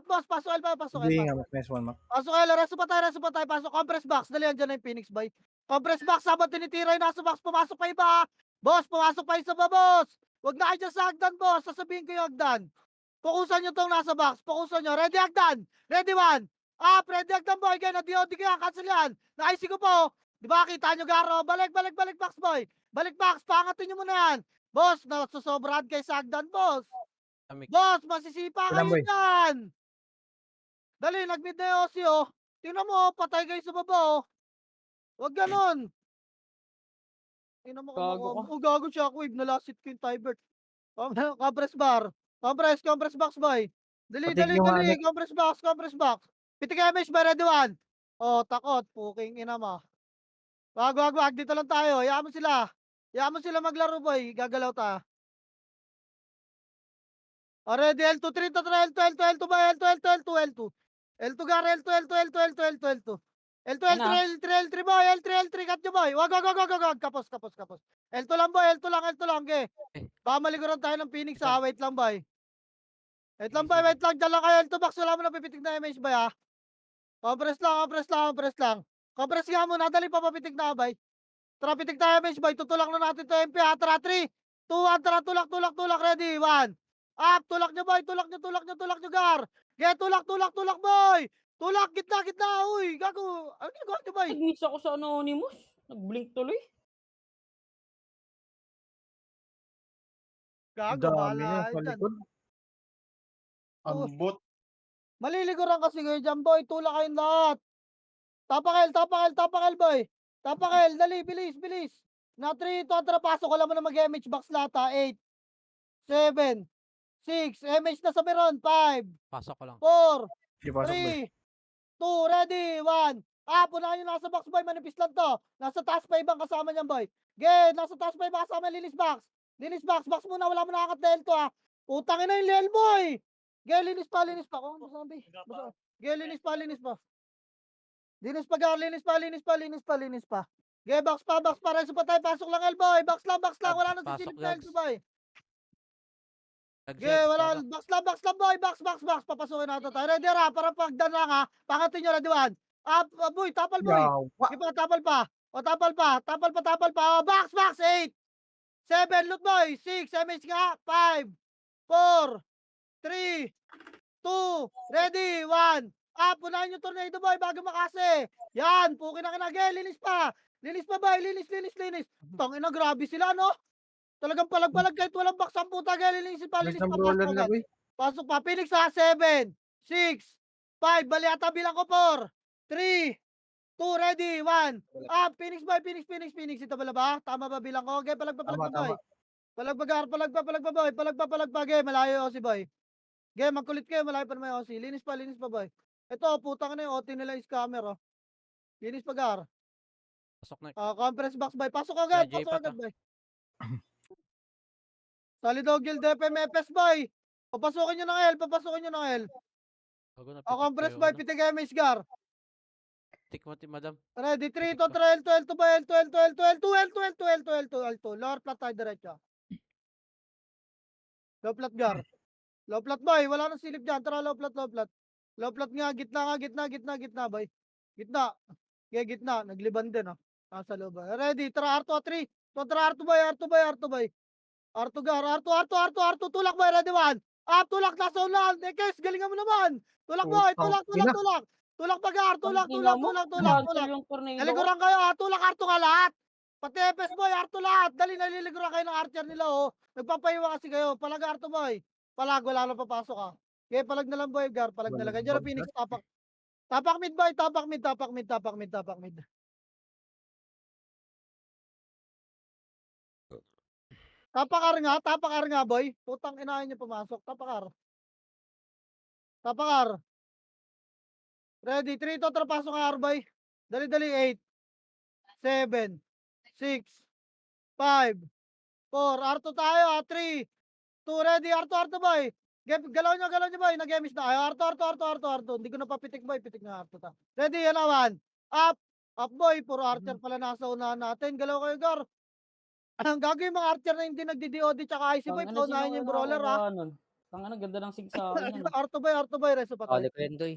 boss. Pasok L. Hindi nga, mas one mark. Pasok L, reso pa tayo. Pasok, compress box. Dali, andyan na yung Phoenix boy. Compress box, habang tinitira yung nasa box. Pumasok pa iba. Boss, pumasok pa isa ba, boss? Huwag na kayo dyan sa hagdan, boss. Sasabihin ko yung hagdan. Pukusan nyo tong nasa box. Pukusan nyo. Ready, hagdan. Ready, 1. Ah, ready, hagdan, boy. Kaya na-DOD kaya. Cancel yan. Na-IC ko po. Di ba, kita nyo, Garo? Balik, box, boy. Balik, box. Pangatin nyo muna yan. Boss, nasusobrahan kay sa hagdan, boss. Amik. Boss, masisipa Ilan, kayo boy? dyan. Dali, nag-mid na yung OC, oh. Tingnan mo, patay kayo sa baba, oh. Huwag ganon. Tingnan mo Gago kung ka. oh, gago shockwave. Nalasit ko yung Tybert. Compress bar. Compress box, boy. Dali. Patig yung hanip. Compress box. Pitik image ba, ready 1. Oh, takot. Puking ina mo. Wag. Dito lang tayo. Hayaan mo sila maglaro, boy. Gagalaw ta. Oh, ready, L2, 3 to, L2 ba, L2. L2 gar, L2. L3 boy, L3, cut nyo boy. Wag. Kapos. L2 lang boy, L2 lang, okay. Baka maliguran tayo ng Phoenix ha, wait lang boy. Wait lang boy, wait lang. Diyan lang kayo. Ito box, wala mo na pipitik na MH boy ha. Compress lang, compress lang, compress lang. Compress nga muna, dali pa papitik na bay. Tara, pitik tayo MH boy. Tutulak na natin to MP ha. Tara, 3, 2, 1, tara, tulak, tulak, tulak. Ready, 1. Up, tulak nyo boy, tulak nyo, tulak nyo, tulak nyo gar. Get, tulak, tulak, tulak boy. Tulak, gitna, gitna. Uy, gago. Ano ginagawa nyo boy? Nag-miss ako sa Anonymous. Nag-blink tuloy. Ang Gago, dami bahala na kayo sa dyan. likod. Ambot. Maliliguran kasi kayo dyan boy. Tulak kayong lahat. Tapakel, tapakel, tapakel boy. Tapakel, dali, bilis, bilis. Na 3, 2, tara, pasok. Alam mo na mag-MH box lahat ha. 8, 7, 6, MH na sa meron. 5, Pasok ko lang. 4, Di pasok ba? 3, 2, ready, 1. Punahan yung nasa box boy, manipis lang to. Nasa taas pa ibang kasama niyan boy. Nasa taas pa ibang kasama linis box. Linis box, box muna, wala mo nakakat dahil to ha. Utang ina yung lel boy. Linis pa, linis pa. Kung ano sabi? Linis pa, linis pa. Linis pa, gar, linis pa, linis pa, linis pa, linis pa. Box pa, reso pa tayo, pasok lang elboy. Box lang, wala nang Pasok, sisilip na Gags. elboy boy. Gags, Wala, pasok. box lang boy, box. Papasukin natin tayo. Ready ra, para pagdan lang ha. Pangatin nyo, ready 1. Boy, tapal boy. Yawa. Iba, tapal pa. O, tapal pa. O, box, 8. 7, loot boy. 6, MH nga. 5, 4, 3, 2, ready, 1. Punahin yung tornado boy bago makase. Yan, pukin na kinagay. Linis pa. Linis pa boy, linis. Tangin na, grabe sila no. Talagang palag-palag kahit walang box ang puta. Linis pa, Bilis linis ng pa. brawler Pasok na agad. boy. Pasok pa. Phoenix ha, 7, 6, 5. Bali ata bilang ko 4, 3, 2, ready, 1. Phoenix boy, Phoenix. Ito pala ba? Tama ba bilang ko? Okay, palag pa Tama, boy. Palag pa boy. Okay, malayo si boy. Okay, magkulit kayo, malayo pa naman yung OC. Linis pa boy. Ito, putang na yung OT nila yung scammer oh. Linis pa gar. Pasok na. Compress box boy. Pasok agad, Kaya J-Pat, boy. Solid dog guild FM FS boy. Papasukin nyo ng L. Bago na, Compress pitik ko boy, yung ano. pitik MH gar. Tik mo, madam. Ready, 3, Pitik 2, pa. 3, L2 boy, L2. Lower plat tayo diretso. Low plat gar. Low plat boy, wala nang silip dyan. Tara, low plat. Low plat nga, gitna boy. Gitna. Okay, gitna. Nagliban din oh. Nasa loob. Ready, tara, R2, 3. Tara, R2 boy. R2 gar, R2. Tulak boy, ready 1. Tulak na sa ulan. Nekes, galingan mo naman. Tulak boy, tulak. Tulak pa gar, tulak. Cancel yung tornado ko. Naliguran kayo ha, tulak R2 nga lahat. Pati FS boy, R2 lahat. Dali, naliliguran kayo ng archer nila oh. Nagpapaiwa kasi kayo. Palag R2 boy. Palag, wala na papasok ha. Okay, palag na lang boy, gar. Palag na lang. Diyan na Phoenix, tapak. Tapak mid boy, tapak mid. Tapakar nga boy. Putang inahin niyo pumasok. Tapakar. Ready, 3, 2, tara, pasok nga boy. Dali, 8, 7, 6, 5, 4, R2 tayo ha, 3, 2, ready, R2 boy. Galaw nyo boy, nag-emis na kayo. R2. Hindi ko na papitik boy, pitik na R2 ta. Ready, yan naman. Up boy, puro archer pala nasa unahan natin. Galaw kayo gar. Ang gagawin mga archer na hindi nagdi-DOD tsaka IC boy, paunahin yung brawler ha. Tangina, ganda ng sigsakan yan. R2 boy, reso pa tayo. Kali ko yan, Doy.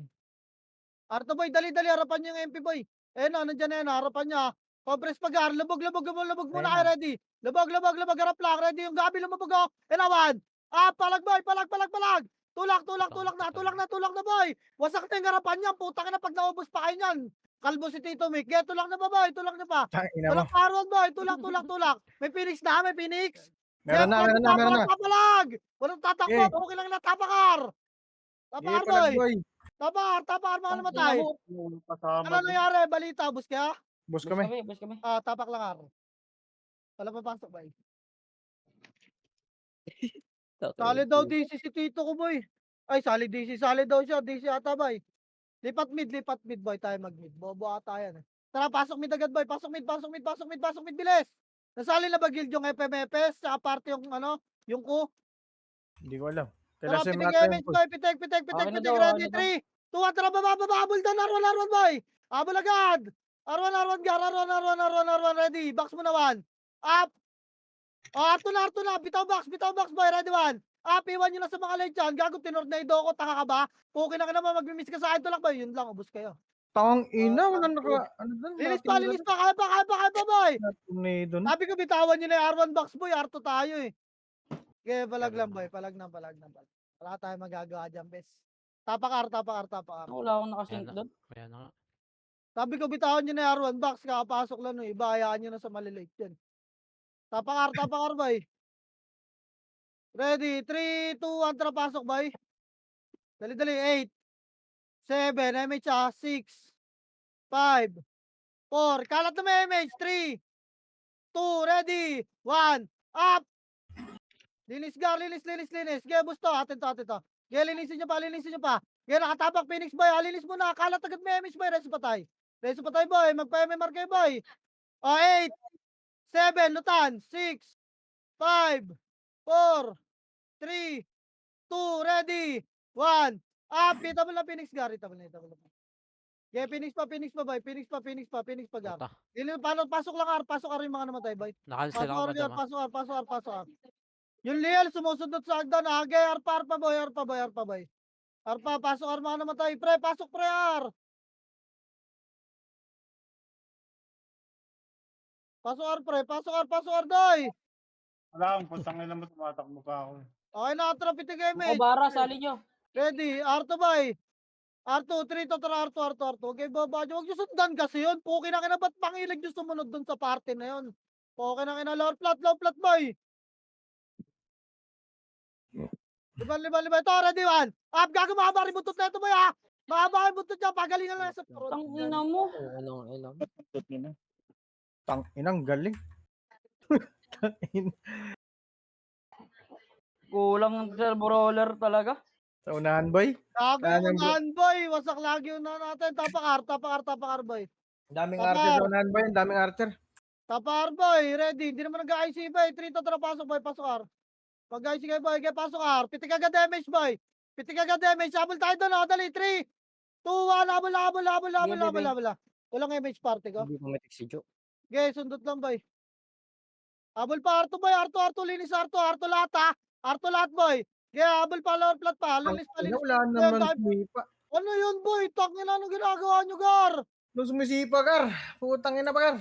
R2 boy, dali, harapan niyo yung MP boy. Nandiyan na yan, harapan niya. Compress pa gar, lubog muna kayo, ready. Lubog, harap lang, ready yung gabi, lumubog oh. Enawan. Palag boy, palag. Tulak na boy. Wasak na yung harapan niya, putang na pag naubos pa kayo niyan. Kalbo si Tito Mick. Tulak na ba boy, tulak na pa. Tangina mo. Tulak paron boy, tulak. May Phoenix na. Meron na. Papalag. Walang tatakbo, Okay. okay lang na tapakar. Tapakar boy. Boy. Tapakar mga namatay. Kasama Ano nangyari? Balita, bus kaya? Bus Bus kami. kami. Tapak lang araw. Wala papasok ba? Solid daw DC si Tito ko boy. Ay, solid daw siya. DC ata boy. Lipat mid boy, tayo mag-mid. Bobo ata yan. Tara, pasok mid agad boy. Pasok mid, bilis. Nasali na ba guild yung FMFS? Saka party yung yung ko? Hindi ko alam. Tara, Kailan pitik siya image boy. Pitik. Okay na daw, Ready, okay na 3, 2, 1, tara, babababol down. Arwan boy. Abol agad. Arwan, gar. Arwan, ready. Box mo na 1. Up. Arto na. Bitaw box boy. Ready 1. Iwan nyo na sa mga late dyan. Gago, tinornado ako. Tanga ka ba? Okay na ka naman, mag-miss ka sa akin. Tulak ba? Yun lang, ubos kayo. Tang ina, Ah, wala tang naka, ano doon? Linis pa, kaya pa, boy. Tornado na. Sabi ko, bitawan nyo na yung R1 box, boy. R2 tayo eh. Okay, palag lang, boy. Palag na. Wala tayong magagawa dyan, bes. Tapak R. Wala akong nakasync Ayan na. doon. Ayan na nga. Sabi ko, bitawan nyo na yung R1 box. Kakapasok lang no. Iba, hayaan nyo na sa malilate yan. Tapak R, boy. Ready? 3, 2, 1, tara pasok, boy. Dali, 8, 7, MH 6, 5, 4. Kalat na may MH. 3, 2, ready. 1, up. Linis, Gar. Linis. Ge, busto. Atin to. Ge, linisin nyo pa. Ge, nakatapak, Phoenix, boy. Linis mo na. Kalat agad may MH, boy. Reso patay, boy. Magpa-MMR kayo, boy. 8, 7, lutan. 6, 5, 4, 3, 2, ready. 1, up. Kita mo lang, Phoenix, Gar. Kita mo lang. Ge, Phoenix pa, boy. Phoenix pa, Gar. Puta. Pasok lang, R. Pasok, R yung mga namatay, boy. Nakansel ako, madam. Pasok, R. Yung Liel, sumusunod sa agdan. Age, R pa, boy. Pasok, R, mga namatay. Pre, pasok, pre, R. Pasok, R, pre. Pasok, R, doy. Wala akong putang ina mo, tumatakbo pa ako. Okay na, traffic game, Obara, sali nyo. Ready, R2, boy. R2, 3, to, tara, R2. Okay, baba nyo. Huwag nyo sundan kasi yun. Puki na kina, ba't pangilig nyo sumunod dun sa party na yun? Puki na kina, low flat, boy. Liban. Ito, ready, 1. Up, gago, mahaba rin buntot na ito, boy, ha? Mahaba rin buntot niya. Pagalingan lang sa front. Tang ina mo. Tang inang galing. Tang ina. Kulang ng servo roller talaga. Sa unahan, boy. Gago, Kanan, unahan, boy. Wasak lagi unahan natin. Tapak, R, boy. Daming Tapar. archer sa unahan, boy. Daming archer. Tapar, boy. Ready. Hindi naman nag-IC, boy. 3 to, tara, pasok, boy. Pasok, R. Pag-IC kayo, boy. Kaya pasok, R. Pitik agad damage, boy. Habol tayo doon, oh. Dali. 3, 2, 1. Habol. Walang image party ko. Hindi pumitik si Joe. Okay, sundot lang, boy. Habol pa, R2, boy. R2, linis, R2 lahat, ha. R2 lahat, boy. Okay, habol pa, lower flat pa. Linis pa. Wala naman sumipa. Ano yun, boy? Tangin na, anong ginagawa nyo, Gar? Nung sumisipa, Gar. Putang ina pa, Gar.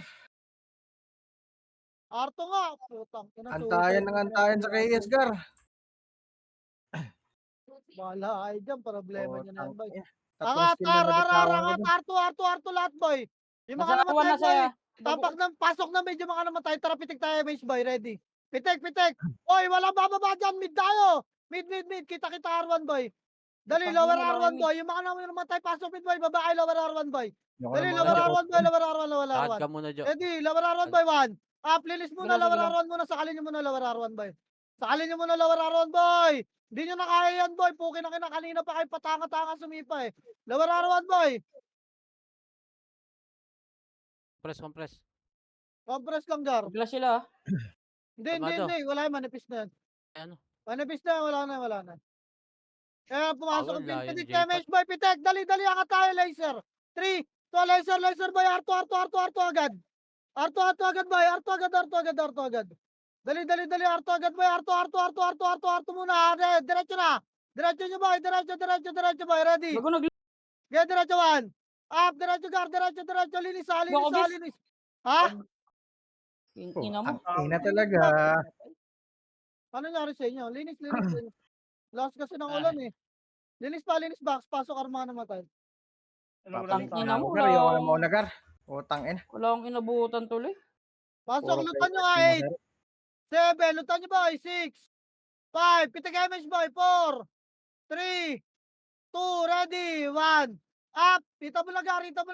R2 nga. Putang ina. Antayan sa KS, Gar. Bahala kayo dyan. Problema nyo na yan, boy. Tatlong skill na nabitawan ko dun. R2 lahat, boy. Yung mga Nasa awan namatay, na boy. saya. Pasok na medyo mga namatay. Tara, pitik tayo, mage, boy. Ready. Pitik. Oy, walang bababa dyan. Mid tayo. Mid. Kita R1, boy. Dali, Putang lower ina, R1, wala boy. Yung mga namatay, pasok mid, boy. Babae, lower R1, boy. Ayoko Dali, na lower mga- R1, boy. Lower Lakad R1. ka muna, Jo. Ready, lower R1, boy. 1. Up, lilis muna, Sige lower lang. R1 muna. Sakalin nyo muna, lower R1, boy. Sakalin nyo muna, lower R1, boy. Hindi nyo na kaya yan, boy. Pukin na kanina pa kayo patanga-tanga sumipa, eh. Lower R1, boy. Compress. Compress lang, Gar. Bigla sila. Amado. Hindi. Wala yan, manipis na yan. Ano? Manipis na yan, wala na. Kaya pumasok Wala ang yan, pitik J-Pat. damage, boy. Pitik, dali, angat tayo, laser. 3, 2, laser, boy. R2 agad. R2 agad, boy. R2 agad. Dali, R2 agad, boy. R2 muna. Diretso na. Diretso nyo, boy. Diretso, boy. Ready. Bago nag... Get diretso, 1. Up, diretso, Gar. Diretso. Linis. Ha? Ina mo. Ang ina talaga. Ano nangyari sa inyo? Linis. Last kasi ng ulan, eh. Linis box. Pasok, arma namatay. Ano, Tang wala ina na. mo. Gar, ayoko na Wala mauna, Gar. Utang ina. akong inabutan tuloy. Pasok, Puro lutan nyo, players 8, 7, lutan nyo, boy. 6, 5, pitik damage, boy. 4, 3, 2, ready, 1. Up. Ita mo na, boy. Ita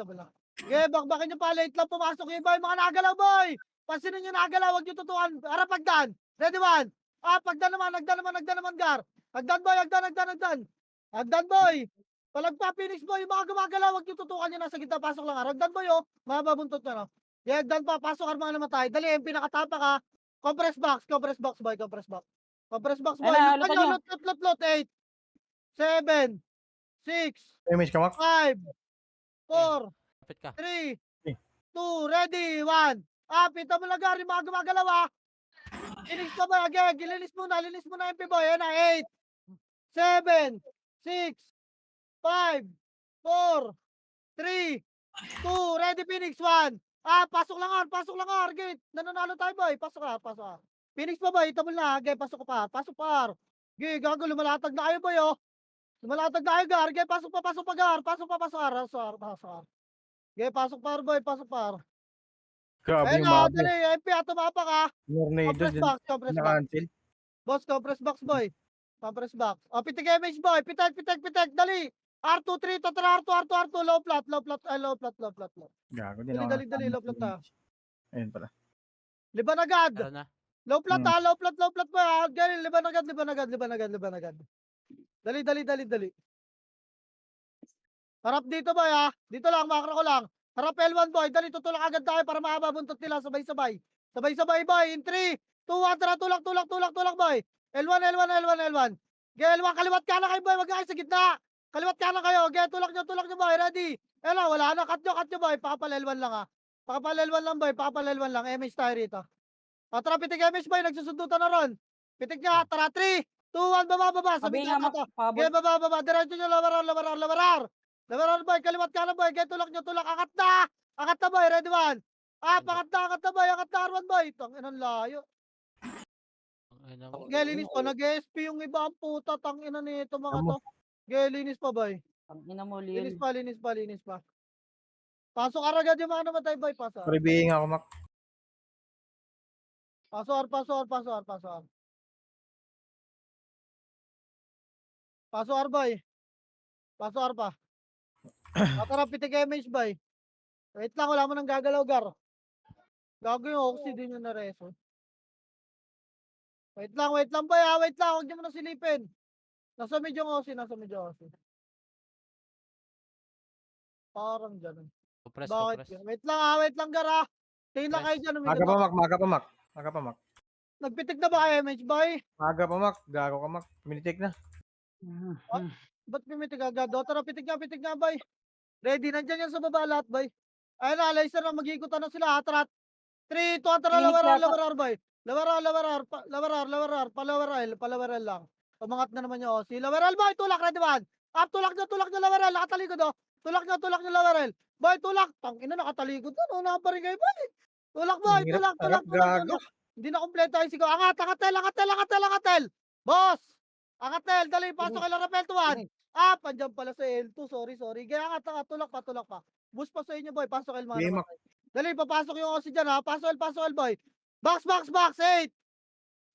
mo na. Okay, bakbakin nyo pa. Late lang pumasok yung boy. Mga nagalaw, boy. Pansinin nyo nagalaw. Huwag nyo tutukan. Harap, hagdan. Ready, 1. Up, hagdan naman, Gar. Hagdan, boy. Hagdan, boy. Palagpa, finish, boy. Yung mga gumagalaw. Huwag nyo tutukan nyo. Nasa gitna. Pasok lang, Gar. Hagdan, boy, oh. Mababuntot na, no. Yeah, hagdan pa. Pasok, arma namatay. Dali, MP nakatapa ka. Compress box, boy. Compress box, boy. Ayun na, Lutan nyo. Lot. 8, 7, 6, Damage ka, Mak. 5, 4, Kapit ka. 3, Eh. 2, ready, 1. Pita mo lang, Gar, yung mga gumagalaw, ah. Phoenix pa boy, again, linis muna MP boy. Ayan na, 8, 7, 6, 5, 4, 3, 2, ready Phoenix, 1. Pasok lang ar, gate. Nananalo tayo boy, pasok ka. Phoenix pa boy, itabol na, again, pasok ka pa, pasok par. Okay, gago, lumalatag na kayo boy, oh. Lumalatag na kayo gar, okay, pasok pa gar, pasok ar. Okay, pasok par boy, pasok par. Grabe Ayun yung na, mabo. dali, MP, tumapa ka. Tornado Compress dyan. box, compress box. Na-cancel. Boss, compress box boy. Compress box. O, pitik image boy, pitek, dali. R2, 3, tatra, R2, low flat. Gago din Dali, low flat na. Ayun pala. Liban agad. Tara na. Low flat Hmm. low flat pa. Galing, liban agad. Dali. Harap dito boy ha. Dito lang, makro ko lang. Harap L1 boy, dali tutulak agad tayo para mahaba buntot nila sabay-sabay. Sabay-sabay boy, in 3, 2, 1, tara tulak boy. L1. L1, kaliwat ka na kayo boy, wag na kayo sa gitna. Kaliwat ka na kayo, tulak nyo boy, ready. Ela, wala na, cut nyo boy, pakapal L1 lang ha. Pakapal L1 lang boy, MH tayo rito. Tara, pitik MH boy, nagsusundutan na ron. Pitik nga, tara, 3, 2, 1, baba, Sabi sabi nga, ka to. pabol. Baba, diretso nyo, lawarar. Lawarar boy, kaliwat ka na boy, tulak, angat na boy, ready 1. Angat na boy, R1 boy. Tanginan layo. Ano mo? Linis pa, nag-SP yung iba ang puta, tanginan nito mga Tama. to. Linis pa boy. Ang ina mo, Linis Lil. pa. Pasok agad yung mga namatay boy, pasok. Paribihin ako, Mac. Pasok. Pasok boy. Pasok pa. Tara, pitik image boy. Wait lang, wala mo nang gagalaw gar. Gago yung oxy din yung nareso. Wait lang boy ha, wait lang, huwag niyo mo na silipin. Nasa medyo oxy. Parang dyan. Compress, Bakit? compress. Wait lang gar ha. Tingin lang kayo dyan, Maga pa, Mac. Nagpitik na ba kayo, MH boy? Maga pa, Mac. Gago ka, Mac. Minitik na. Ba't pimitik agad? Tara, pitik nga boy. Ready, nandyan yan sa baba lahat boy. Ayun na, laser na, mag-iikutan na sila. Tara, 3, 2, tara, Phoenix lawarar boy. Lawarar, palawaral lang. Umangat na naman yung OC. Lawaral boy, tulak, ready one. Tulak nyo, lawaral, nakatalikod oh. Tulak nyo, lawaral. Boy, tulak. Tangina, nakatalikod na, no, pa rin kayo boy. Tulak boy, Hirap, tulak. gago. Hindi na kompleto yung sigaw. Angatel. Boss, angatel, dali, pasok kay Larapel to 1. Pandyan pala sa L2, sorry. Kaya angat, tulak pa. Boost pa sa inyo boy, pasok kay mga Game, namatay. Dali, papasok yung OC dyan ha. Pasok L boy. Box. 8,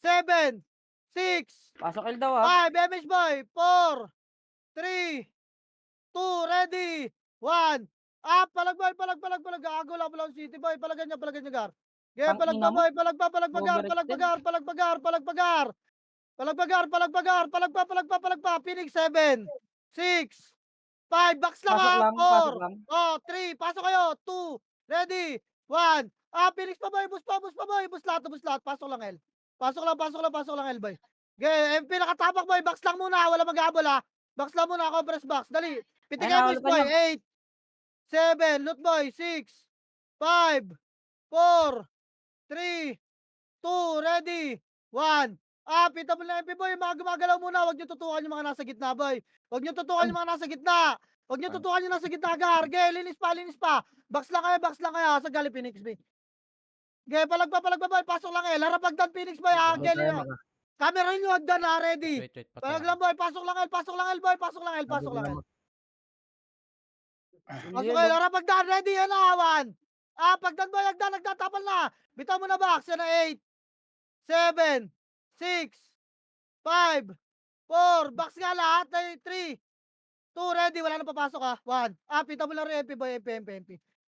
7, 6, Pasok L daw ah. 5, MH boy. 4, 3, 2, ready. 1. Palag. Gago lang city boy. Palagan nyo gar. Okay, Ang palag ina mo. boy. Palagpagar. Phoenix 7, 6, 5, box lang Pasok ha. lang, 4, 3, pasok kayo. 2, ready. 1. Phoenix pa boy. Bus boy. Bus lahat. Pasok lang L. Pasok lang L boy. Okay, MP nakatapak boy. Box lang muna. Wala mag-aabol ha. Box lang muna. Compress box. Dali. Pitik Ayun na, MX ulitan boy. nyo. 8, 7, loot boy. 6, 5, 4, 3, 2, ready. 1. Pita mo na MP boy. Mga gumagalaw muna. Huwag nyo tutukan yung mga nasa gitna boy. Huwag nyo tutukan yung mga nasa gitna. Garge. Linis pa. Box lang kayo. Sa gali Phoenix B. Okay, palag pa boy. Pasok lang Harap agdan Phoenix boy. Geli. Camera nyo agdan ha. Ready. Wait, Palag patay. lang boy. Pasok lang L boy. Pasok lang L. Pasok Harap agdan. Ready. Yan na. 1. Pagdan boy. Agdan. Nagtatapal na. Bitaw mo na box. Yan na 8, 7, 6, 5, 4. Box nga lahat. 3, 2, ready. Wala na papasok ha. 1. Pita mo lang rin MP boy.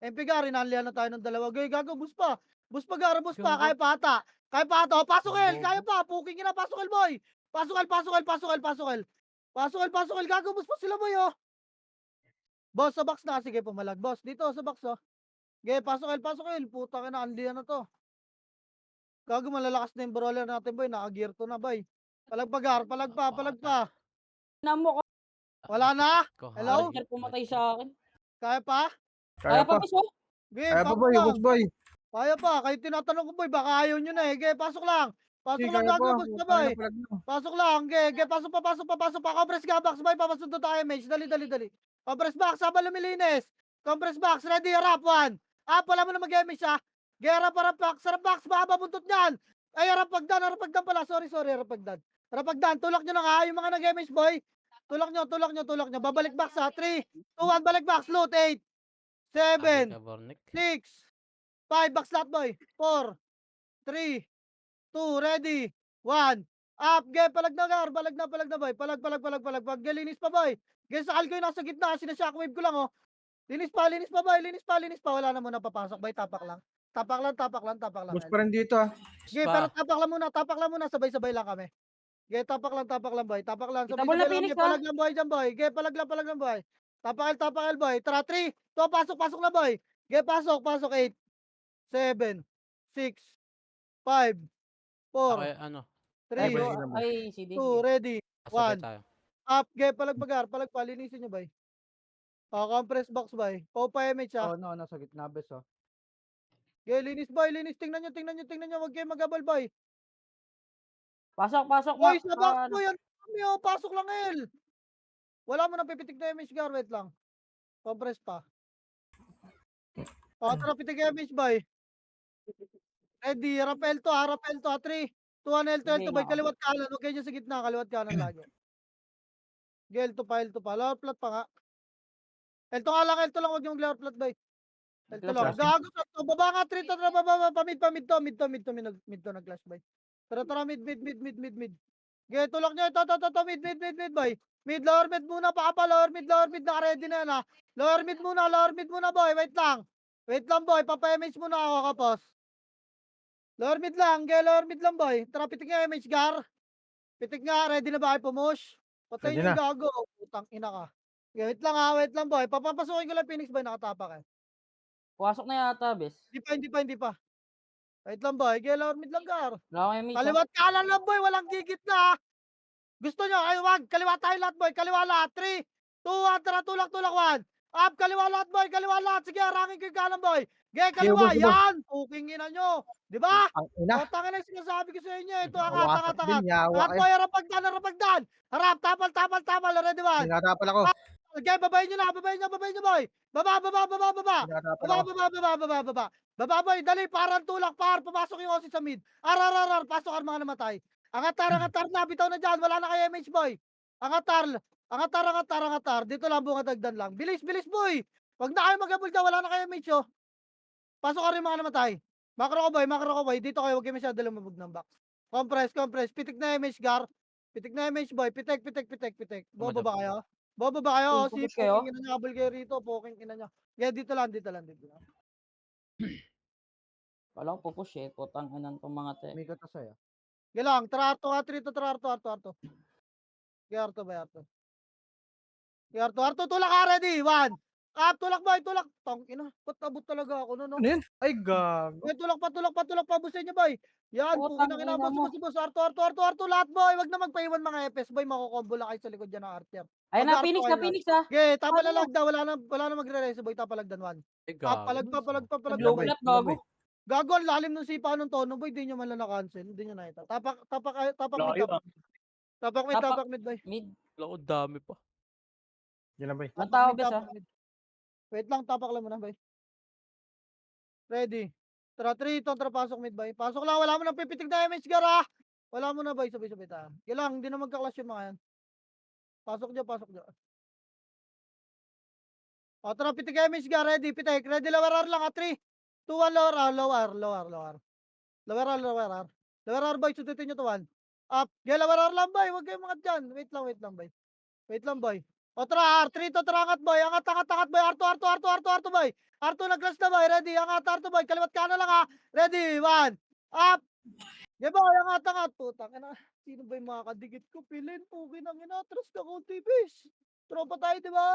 MP Gary. Nanlihan na tayo ng dalawa. Gago. Bus pa. Gara. Kaya pa ata. Pasok L. Kaya pa. Puking na. Pasok L boy. Pasok L. Gago. Bus pa sila boy oh. Boss, sa box na. Sige, pumalag. Boss, dito sa box oh. Okay, pasok L. Puta ka na. Nanlihan na to. Gago, malalakas na yung brawler natin boy. Naka-gear to na boy. Palag pa. Ina mo ko. Wala na? Hello? Archer pumatay sa akin. Kaya pa? Kaya pa. Boss oh. Okay, Kaya pa, pasok boy. lang. Bus, boy. Kaya pa. Kahit tinatanong ko boy, baka ayaw nyo na eh. Okay, pasok lang. Pasok Hindi, lang kaya gago, pa. boss Putang boy. ina, palag lang. Pasok lang, ge, pasok pa. Compress ka, box boy, papasundo tayo, mage. Dali. Compress box, habang lumilinis. Compress box, ready, harap, 1. Wala mo na mag-image, ha. Ge, harap box, mahaba buntot niyan. Ay, harap pagdan pala. Sorry, harap pagdan. Tulak nyo na nga, yung mga nag-image, boy. Tulak nyo. Babalik box, ha. 3, 2, 1, balik box, loot, 8, Lagi 7, ka, Bornek. 6, 5, box lot, boy. 4, 3, 2, ready, 1. Up, ge, palag na, boy. Palag. Linis pa, boy. Ge, sakal ko yung nasa gitna, sinashockwave ko lang, oh. Linis pa, boy. Wala na muna papasok, boy. Tapak lang. Boss pa rin dito ah. Ge, pero tapak lang muna. Sabay-sabay lang kami. Ge, tapak lang, boy. Itabol na Sabay-sabay lang. Phoenix, Ge, ha? palag lang, boy, dyan, boy. Ge, palag lang, boy. Tapakal, boy. Tara, 3, 2, pasok na, boy. Ge, pasok. 8, 7, 6, 5, 4, Okay, ano? 3, Sige, sige lang, boy. Ay, CD. 2, ready, Sabay 1. tayo. Up, ge, palag pa, linisin nyo, bay. Compress box, bay. Popa MH, ha. Oh, no, nasa gitna, bes, oh. Ge, linis, bay, linis. Tingnan nyo. Huwag kayo magabal, bay. Pasok, Boy, Mac. sa box, boy. Ano kami, oh. Pasok lang, El. Wala mo nang pipitik na MH, gar. Wait lang. Compress pa. Tara, pitik MH, bay. Ready, rappel to, ha. 3, 2, 1, L2, bay. Kaliwat kanan. Huwag kayo dyan sa gitna. Kaliwat kanan lagi. Ge, L2 pa. Lower flat pa nga. L2 lang. Huwag yung lower flat, bay. Ito lang. Classic. Gago to. Baba nga, 3 to. Baba. Mid to. Mid to nag-clash, bay. Tara. Mid. Ge, tulak nyo. Ito. Mid, bay. Mid, lower mid muna. Pa. Lower mid. Naka-ready na yan, ha. Lower mid muna, boy. Wait lang, boy. Papa-image muna ako, kapos. Lower mid lang. Ge, lower mid lang, boy. Tara, pitik nga image, gar. Pitik nga. Ready na ba kayo pumush? Patay Ready nyo na. yung gago. Putang ina ka. Ge, wait lang, boy. Papapasukin ko lang Phoenix, boy. Nakatapak, eh. Pasok na yata, bes. Hindi pa. Wait lang, boy. Lower mid lang, gar. Wala ko yung mid, ha? Kaliwat kanan lang, boy. Walang gigit na. Gusto nyo? Ay, wag. Kaliwa tayo lahat, boy. Kaliwa lahat. 3, 2, 1. Tara, tulak, 1. Up, kaliwa lahat, boy. Sige, harangin ko yung kanan, boy. Ge, kaliwa. Sige, boss. Yan. Puking ina nyo. Di ba? Ang ina. O, tanga na yung sinasabi ko sa inyo. Ito, Nawasak angat. din, yawa Angat, kayo. boy. Harap pagdan. Harap, tapal. Ready, 1. Tinatapal ako. Okay, babayin nyo, boy. Baba. Tinatapal ako. Baba, boy. Dali, parang tulak, pumasok yung osi sa mid. Arar. Pasok, mga namatay. Angatar na. Bitaw na dyan. Wala na kayo MH, boy. Angatar. Dito lang, bungadagdan lang. Bilis, boy. Wag na kayo magabol dyan. Wala na kayo MH, oh. Pasok ka rin, mga namatay. Makro ko, boy. Dito kayo. Huwag kayo masyado lumabog ng box. Compress. Pitik na MH, gar. Pitik na MH, boy. Pitik. Bobo ba kayo? Oh, si Pupush kayo? poking ina niya, abol kayo rito, poking ina niya. Yeah, dito lang. Wala ko pupush, eh. Putang inan tong mga te. May katasay, ah. Gilang, tara Arto, Arto. Ge, Arto ba, Arto? Arto, tulak ka, ready, 1. Tulak, boy, tulak. Tang ina, ba't abot talaga ako, no? Ano yan? Ay, gago. Ge, tulak pa, busin niyo, boy. Yan, Putang pukin na ina mo. boss. Arto, lahat, boy. Wag na magpaiwan mga FS, boy. Makukombo lang kayo sa likod dyan ng Arter. Ayun na, Mag-Arto Phoenix, kayo lahat. ha? Ge, tama Ano? lalag da, wala na magre-reso, boy. Tapalagdan, 1. Ay, Palag gago. pa, Low boy. flat, gago. Gago, ang lalim ng sipa ng tono, boy. Di nyo man lang na-cancel. Di nyo nakita. Tapak mid, boy. Mid. Wala ko, dami pa. Yan lang, boy. Ang tao, Mid, bes, ha? mid. Wait lang, tapak lang muna, boy. Ready. Tara, 3, tara, pasok mid, boy. Pasok lang, wala mo nang pipitig na MH, gara. Wala mo na, boy. Sabay-sabay tayo. Gilang, hindi na magka-clash yung mga yan. Pasok dyan. O, tara, pitig MH, gara. Ready, pitig. Ready, lower R lang, 3, 2, 1, lower. Lower R, boy. Sututin nyo to, 1. Up. Lower R lang, boy. Huwag kayong mga dyan. Wait lang, boy. O, tara, R3 to, tara, angat, boy. Angat, boy. Arto, boy. Arto, nag-clash na, boy. Ready, angat, Arto, boy. Kaliwat ka na lang, ha. Ready, 1. Up. Boy, angat. Putang ina. Sino ba yung mga kadikit ko? Pilin, pukin ang ina. Atras ka, konti, bis. Tropa tayo, di ba?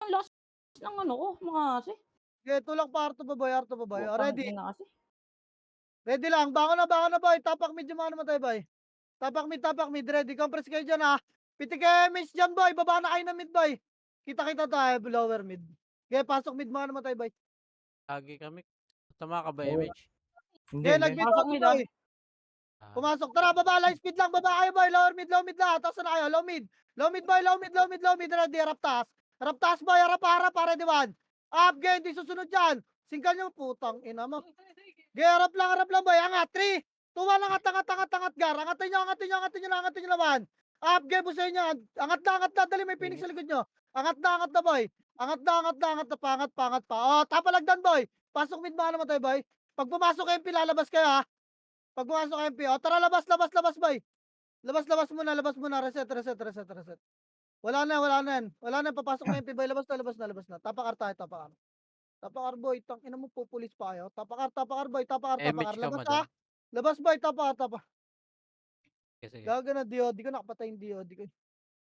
Ang last ng ano ko, mga kasi. Tulak pa, Arto pa, boy. O, Putang ready. ina kasi. Ready lang. Bangon na, boy. Tapak mid yung mga namatay, boy. Tapak mid. Ready. Compress kayo dyan, ha. Pitik kayo, miss dyan, boy. Baba na kayo na mid, boy. Kita tayo, lower mid. Pasok mid, mga namatay, boy. Lagi kami. Tama ka ba, Oo. MH? Hindi. Nag-mid Pasok ako, mid, ah. boy. Pumasok. Tara, baba. Line speed lang. Baba kayo, boy. Lower mid, low mid lang. Tapos na kayo. Low mid. Low mid, boy. Low mid, low mid, low mid. Ready. Harap taas. Harap taas, boy. Harap, harap. Ready, one. Up, game. Di susunod dyan. Singkan nyo. Putang ina mo. Harap lang, boy. Angat. 3, 2, 1. Angat, gar. Angatin nyo, angatin nyo naman. Up, game. Busayin nyo. Angat na. Dali, may Phoenix sa likod nyo. Angat na, boy. Angat na. Pangat pa. Oh, tapalagdan, boy. Pasok mid mga naman tayo, boy. Pag pumasok MP, lalabas kayo, ha. Pag pumasok MP, oh, tara, labas, boy. Labas muna. Reset. Wala na yan. Wala na, papasok na MP, boy. Labas na. Tapakar tayo, tapakar. Tapakar, boy. Tangina mo, pupulis pa kayo. Tapakar, boy. Tapakar. MH ka Labas, mo ha. dyan. Labas, boy. Tapakar. Sige. Gaga na, Di ko nakapatay yung DOD ko.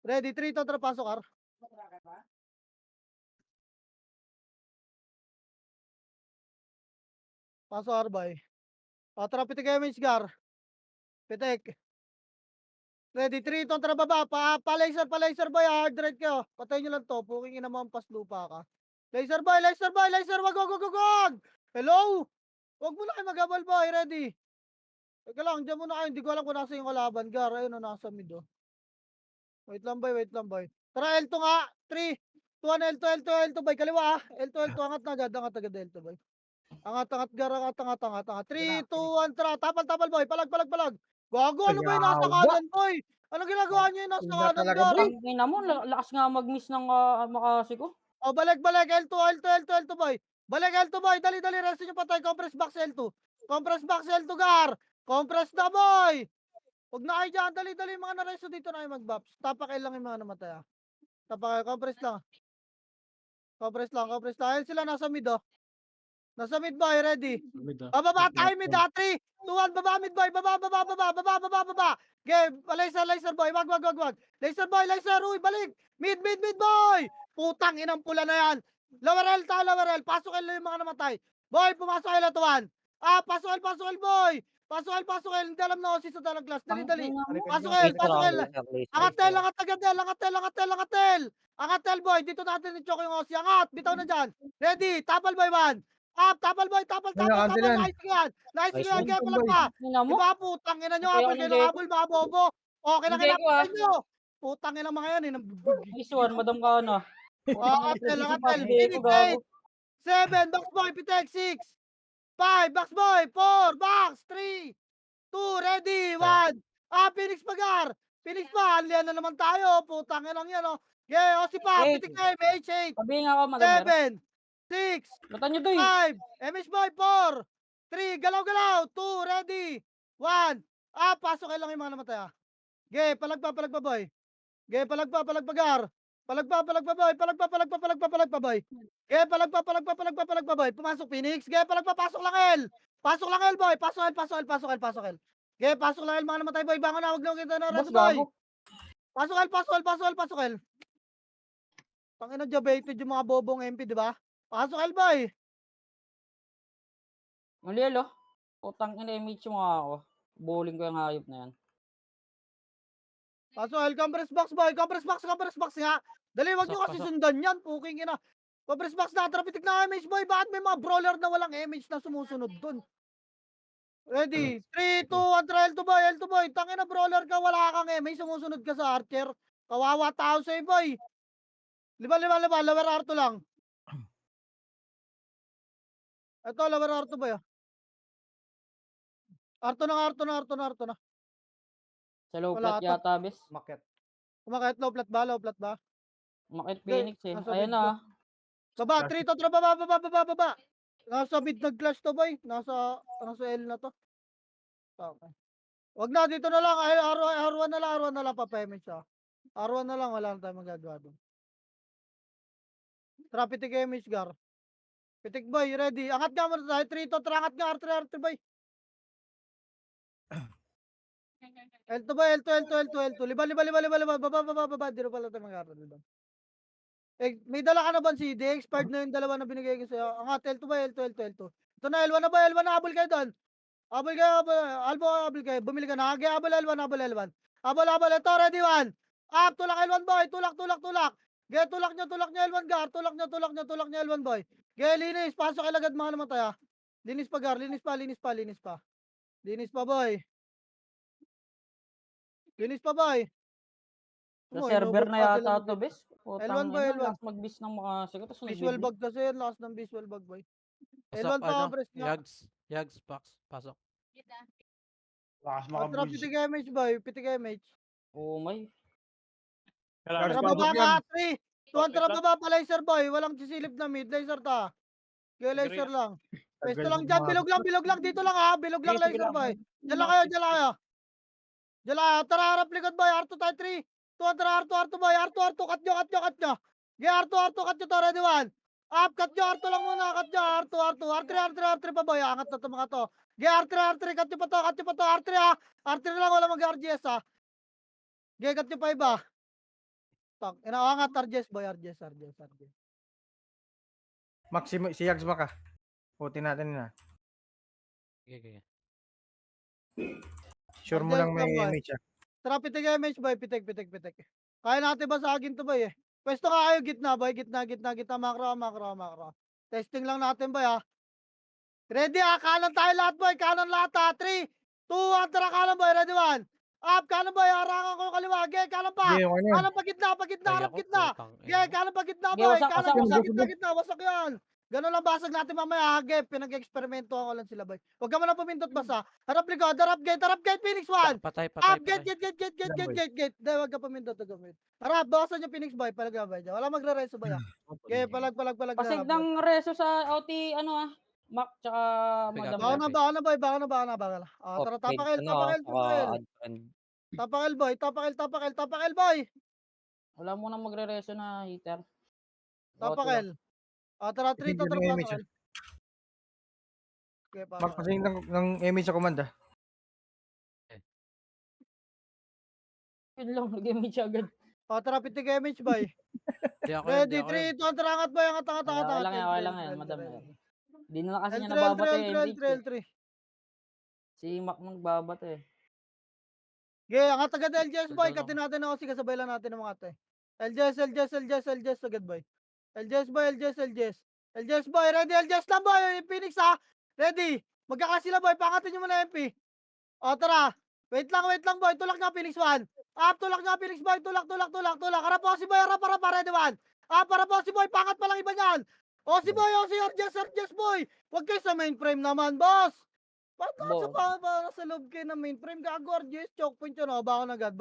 Ready, 3, to, tara, pasok, ar. Pasok, ar, boy. O, tara, pitik kayo, Mitch, gar. Pitik. Ready, 3, to, tara, baba. Pa-laser, boy, hard right kayo. Patayin nyo lang to. Puking ina mo ang paslupa ka. Laser, boy. Wag. Hello? Wag mo na kayo mag-abal, boy. Ready. Teka lang, dyan muna kayo. Hindi ko alam kung nasa yung kalaban. Gar, ayun o, nasa mid, oh. Wait lang, boy. Tara, L2 nga. 3, 2, 1, L2, boy. Kaliwa, ah. L2. Angat agad, L2, boy. Angat, gar, angat. 3, 2, 1, tara. Tapal, boy. Palag. Gago, ano ba yung nasa Yawa. kanan, boy? Ano ginagawa niyo yung nasa Iba kanan, talaga gar? to. Tangina mo, lakas nga mag-miss ng makasi ko. O, balik. L2, boy. Balik, L2, boy. Dali. Resto nyo patay. Compress box, L2. Gar. Compress na, boy. Huwag na kayo dyan. Dali. Mga naresto dito na kayo mag-buffs. Tapakay lang yung mga namatay, ah. Tapakay. Compress lang. Ayun sila nasa mid, oh. Nasa mid, boy. Ready. Bababa tayo mid, ah. 3, 2, 1. Baba mid, boy. Baba. Okay. Laser, boy. Wag. Laser, boy. Uy, balik. Mid, boy. Putang inang pula na yan. Lower L. Pasok L yung mga namatay. Boy, pumasok L to 1. Ah, pasok L, boy. Pasok L. Hindi alam na si sa dalang class. Dali. Tangina mo. Pasok L. Angat L, boy. Dito natin i-choke yung Aussie. Angat. Bitaw na dyan. Ready. Tapal, boy, 1. Up. Tapal, boy. Nakakantilan. Nice Nice yan. one. Kaya palag pa. Tangina mo. Diba, putang ina nyo. Okay, Habol ako kayo ng ng Deco. habol, mga bobo. Okay na Hindi ko, ah. kinapatay nyo. Putang ina mga yan. Nice one, madam ka na. Angat L. Phoenix 8. 7. Box, boy. Pitek 6. 5. Box, boy. 4. Box. 3. 2. Ready. 1. Ah, Phoenix Pagar. Phoenix pa. Alian na naman tayo. Putang ina lang yan, oh. Yeah, o si pa. Eight. Pitik na MH8. Sabihin nga ako, madam. 7. 6. Batan nyo, Doy. 5. MH boy. 4. 3. Galaw. 2. Ready. 1. Ah, pasok kayo lang yung mga namatay, ah. Okay, palag pa, boy. Okay, palag pa, gar. Palag pa, boy. Okay, palag pa, boy. Pumasok, Phoenix. Okay, palag pa, pasok lang, L. Pasok lang, L, boy. Pasok L. Okay, pasok lang, L, mga namatay, boy. Bangon na, huwag lang kita na Boss, rest, boy. gago. Pasok L. Tangina, jabated yung mga bobong MP, di ba? Pasok L, boy. Muli, alo. Putang ina, image mo nga ako. Bowling ko yung hayop na yan. Pasok L, compress box, boy. Compress box nga. Dali, wag nyo Pasok, kasi pasok. sundan yan. Puking ina. Compress box na, trapitik na image, boy. Bakit may mga brawler na walang image na sumusunod dun? Ready? 3, 2, 1, try L2, boy. Tangina, brawler ka, wala kang image. Sumusunod ka sa archer. Kawawa tao sa'yo, boy. Liba. Lower R2 lang. Ito, lower R2, boy. R2 na. Sa low Wala flat ata. yata, bes. Market. Kumakit, low flat ba? Umakit Hindi, Phoenix eh. nasa Ayan mid na. Baba, 3 to, baba. Nasa mid nag-clash to, boy. Nasa L na to. Okay. Wag na, dito na lang. Ay, R1 na lang, pa-payment siya. R1 na lang, wala na tayong magagawa doon. Tara, pitik image, gar. Pitik, boy, ready. Angat nga muna tayo. 3 to, angat nga, R3, boy. L2, boy, L2. Liba. Baba. Dito pala tayo mag-R1. Eh, may dala ka na ba si D? Expired na yung dalawa na binigay ko sa'yo. Angat, L2 ba? L2. Ito na, L1 na ba? L1 na, habol kayo doon. Habol kayo. Bumili ka na. Habol L1. Habol. Ito, ready, 1. Up, tulak L1, boy. Tulak. Ge, tulak nyo L1, gar. Tulak nyo L1, boy. Ge, linis. Pasok kayo agad mga naman tayo. Linis pa, gar. Linis pa, boy. Linis pa boy. Sa Mo, server inubos na pa yata sila to, ng- bes. L1 Putang ba, ina, L1? lakas mag-bis ng mga sigaw, tapos Visual nagbibli. bag kasi yun. Last ng visual bag boy. Pasok, L1 pa ano? ako, Bres nga. Yags, Pax. Pasok. Lakas O, tara, makabuisit. pitik MH boy. Pitik MH. Oh my. Kailangan Tara Pasok baba yan. nga, 3. Tuwan, tara baba pa laser boy. Walang sisilip na mid. Laser ta. Kaya laser lang. Pwesto Tagal lang ng dyan. mga- Bilog lang. Dito lang ha. Bilog lang Sige, sige laser lang. boy. Diyan lang kayo. Diyan lang kayo. Diyan lang kayo. Tara, harap likod boy. R2 tayo 3. Tuwan, tara R2 boy. R2. Cut nyo. Cut nyo. Yeah, R2. Cut nyo to. Ready 1. Up. Cut nyo. R2 lang muna. Cut nyo. R2. R3 pa boy. Angat na to mga to. Yeah, R3. Cut nyo pa to. R3 ha. R3 lang. Wala mag-RGS ha. Yeah, cut nyo pa iba. Tak. Inaangat RGS boy. RGS. Max, si Yags ba ka? Putin natin na. Sige. Sure mo Argel lang may lang, boy. image ah. Tara, pitik MH boy, pitik. Kaya natin ba sa akin to boy eh. Pwesto nga kayo, gitna boy, gitna, makro. Testing lang natin boy ha. Ready ha, kanan tayo lahat boy, kanan lahat ha. 3, 2, 1, tara kanan boy, ready 1. Up, kanan boy, harangan ko kaliwa, gay, kanan pa. Hindi, okay na yun. Kanan pa gitna, harap Kaya ko, gitna. putang ina Gay, mo. kanan pa gitna Gay, boy, wasak, kanan wasak. gitna, wasak yan. Ganun lang basag natin mamaya ha, gay, pinag-eksperimento ako lang sila boy. Huwag ka mo lang pumindot basa. Harap likod, harap gate, Phoenix 1. Patay. Up, gate. Dahil wag ka pumindot. Tara, bawasan yung Phoenix boy, palag boy. Wala magre-reso boy ah. Okay, palag. Pasig ng reso sa OT, ano ah. Mac, tsaka Pick Madam. up. Baka na boy. Tara, tapakil. Tapakil boy. Wala mo nang magre-reso na heater. Tapakil. Tara, 3 to, Tignan tara, yung image, pasakil. Okay, Max, pasakil. kasi ng image sa command ah. Yun lang, nag-image agad. Tara, pitik image boy. Di ako Ready, yun. 3, 2, tara, angat boy, angat. Okay lang yan, Madam. Di na kasi niya nababato eh, MH. L3. Si Mac magbabato eh. Okay, angat agad LGS boy. Ito lang. Katin natin ako, kasabay lang natin ng mga ate. LGS agad boy. LGS boy, ready, LGS lang boy. Phoenix ha. Ready. Magkakasila boy, pangatin nyo muna MP. O tara. Wait lang boy. Tulak nga Phoenix 1. Tulak nga Phoenix boy. Tulak. Harap po si boy, harap. Ready 1. Para po si boy, pangat pa lang iba niyan. O si boy, RGS boy. Huwag kayo sa mainframe naman, boss. Para sa loob kayo ng mainframe, gago RGS, choke point yun. Baon agad.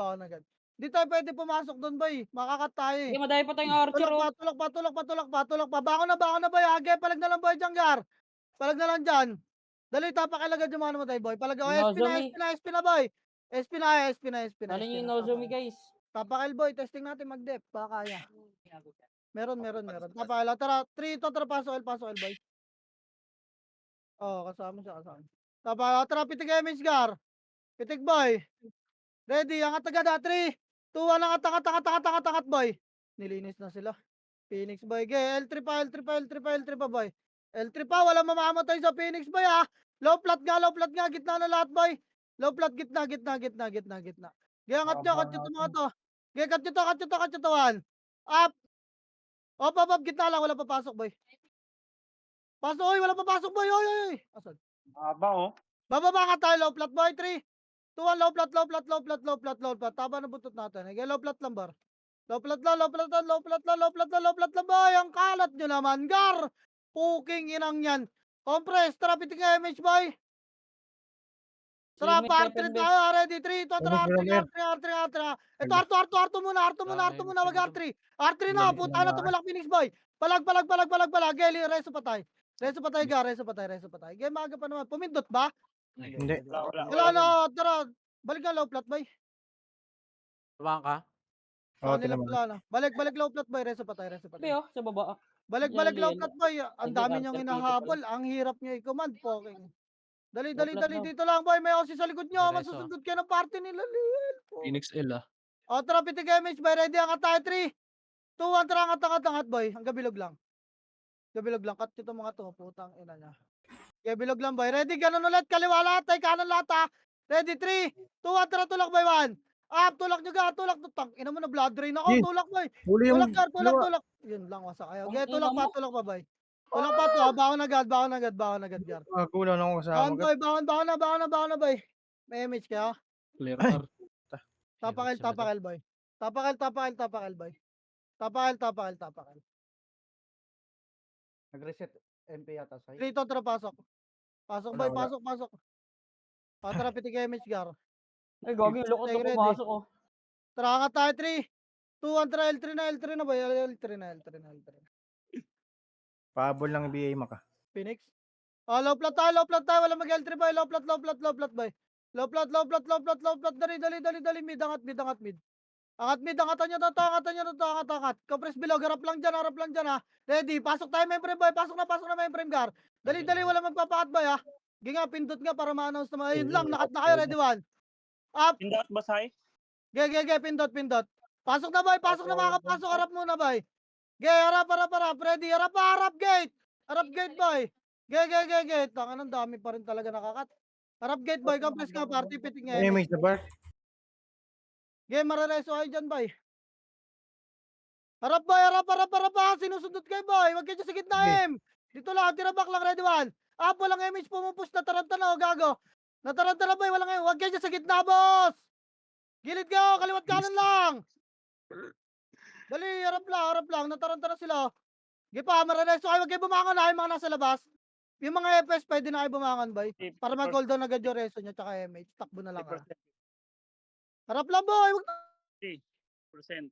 Di tayo pwede pumasok doon, boy. Makakat tayo eh. Hindi, madami pa tayong archer oh. Tulak pa. Bangon na, boy. Age, palag na lang, boy, Janggar. Palag na lang dyan. Dali, tapakilagad yung mga naman tayo, boy. Palag, SP na, boy. SP na. Dali niyo yung Nozomi guys. Tapakil, boy. Testing natin mag-dep. Baka kaya. Meron. Tapakil. Tara, 3 to, tara, pasok, boy. Kasama siya. Tapakil, tara, pitik MH, Gar. Pitik, boy. Ready, angat agad 3, 2, 1, angat, boy. Nilinis na sila. Phoenix boy, L3 pa, boy. L3 pa, wala mamamatay sa Phoenix boy ha. Low flat nga, gitna na lahat boy. Low flat, gitna. Gaya, angat nyo to mga to. Gaya, cut nyo to, 1. Up. Up, gitna lang, wala papasok boy. Wala papasok boy, oy. Asan? Haba oh. Bababa ka tayo, low flat boy, 3. 2, 1, low flat. Taba na butot natin. Okay, low flat lang, bar. Low flat lang, boy. Ang kalat nyo naman, Gar. Puking inang yan. Compress, tara, pitik nga MH, boy. Tara, Limit R3 weapon base. tayo, ready, 3, ito, tara, R3. Ito, R2 muna, wag R3. R3 na, puta na, tumulak Phoenix, boy. Palag. Geli, reso pa tayo, Gar, reso pa tayo. Game, maga pa naman. Pumindot ba? Hindi. Wala na, tara. Balik nga low flat, boy. Tumahan ka? Oo, Nila tinaman. pala na. Balik low flat, boy. Reso pa tayo. Sabi oh, sa baba. Balik Jelly low yan. flat, boy. Ang Hindi, dami after niyong dito hinahabol. Ang hirap niyo i-command, poking. Dali, Low flat daw. dito lang, boy. May osi sa likod niyo. Diretso. Masusundot kayo ng party nila, Lil. Phoenix L ah. Tara, pitik MH, boy. Ready, angat tayo, 3, 2, 1, tara, angat, boy. Ang gabilog lang. Cut ito mga to. Putang ina niya. Gabilog lang, boy. Ready, ganun ulit. Kaliwa lahat, tayo, kanan lahat, ha. Ready, 3, 2, 1, tara, tulak, boy, 1. Up, tulak nyo, Gar. Tulak. Ina mo na, blood drain ako. Yes. Tulak, boy. Huli yung Tulak, Gar. dalawa. Tulak. Yun lang, wasak kayo. Ang Okay, ina tulak mo. pa, boy. Tulak pa to. Baon agad, Gar. Kulang ako kasama. Baon, boy. Baon na, boy. May image kaya. Clear Ay. R. Tapakal, si Madam. tapakal, boy. Tapakal, tapakal, tapakal, boy. Tapakal, tapakal, tapakal. Nag-reset MP yata sa'yo. Dito, tara, pasok. Pasok, Wala, boy, wala. pasok, pasok. Tara, pitik image, gar. Ay, gagi, lukot na Ready. pumasok oh. Tara, angat tayo, 3, 2, 1, tara, L3 na, L3 na, boy. L3 na, L3 na, L3 na. Pahabol lang BA maka. Phoenix. Oh, low plot tayo, wala mag L3 boy, low plot boy. Low plot, dali, mid, angat, mid. Angat mid, angatan nyo to, angat. Compress below, harap lang dyan ha. Ready, pasok tayo mainframe boy, pasok na mainframe gar. Dali, wala magpapakat boy ha. Ginga, pindot nga para ma-announce naman. Ayun lang, nakat na kayo, ready one. Up, Pindot basay. pindot. Pasok na boy, pasok na makakapasok, harap muna boy. Harap, ready, harap gate. Harap gate boy. Gate. Tangan ang dami pa rin talaga nakakat. Harap gate boy, compress ka, party piting nga. Image na bar. Marareso kayo dyan boy. Harap boy, harap ha. Sinusundot kayo boy, wag kayo sa gitna M. Dito lang, tira back lang, ready one. Up, walang image, pumupus na taranta na, gago. Nataranta na boy, walang image, wag kayo sa gitna boss. Gilid kayo, kaliwat kanan lang. Dali, harap lang, nataranta na sila. Pa, marareso kayo, wag kayo bumangon ha, yung mga nasa labas. Yung mga FS, pwede na kayo bumangon boy. Para mag-hold down agad yung reso nyo, tsaka MH. Takbo na lang ha. Harap lang boy, wag na. 50%.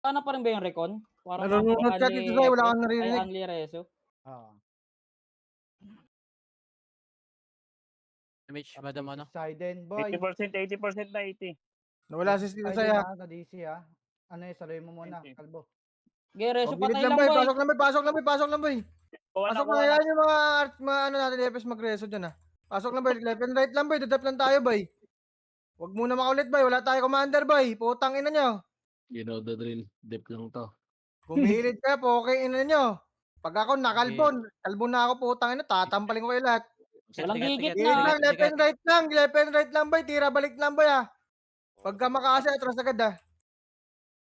Ano pa rin ba yung recon? Parang Nalulunod ka dito sa'yo, wala kang Ay, narinig. Anli Reso. Ah. Image, Madam ano? Siden, boy. 80% na 80. Nawala si Steve Siden sa'yo. na DC ha. Ano yung saluhin mo muna, Thank you. kalbo. Gay, Reso, Oh, bilid patay lang lang boy, boy. pasok lang boy. Pasok na yan yung mga ano natin, FS mag-reso dyan ha. Pasok lang boy, left and right lang boy, dudap lang tayo boy. Huwag muna makaulit boy, wala tayo commander boy. Putang ina nyo. You know the drill. Dip lang to. Gumilid ka po, okay ina nyo. Pag ako nakalbon, kalbon na ako putang ina, tatampaling ko kayo lahat. Walang gigit Gilid na. lang, left and right lang boy, tira balik lang boy ha. Pagka makasi, atras agad ha.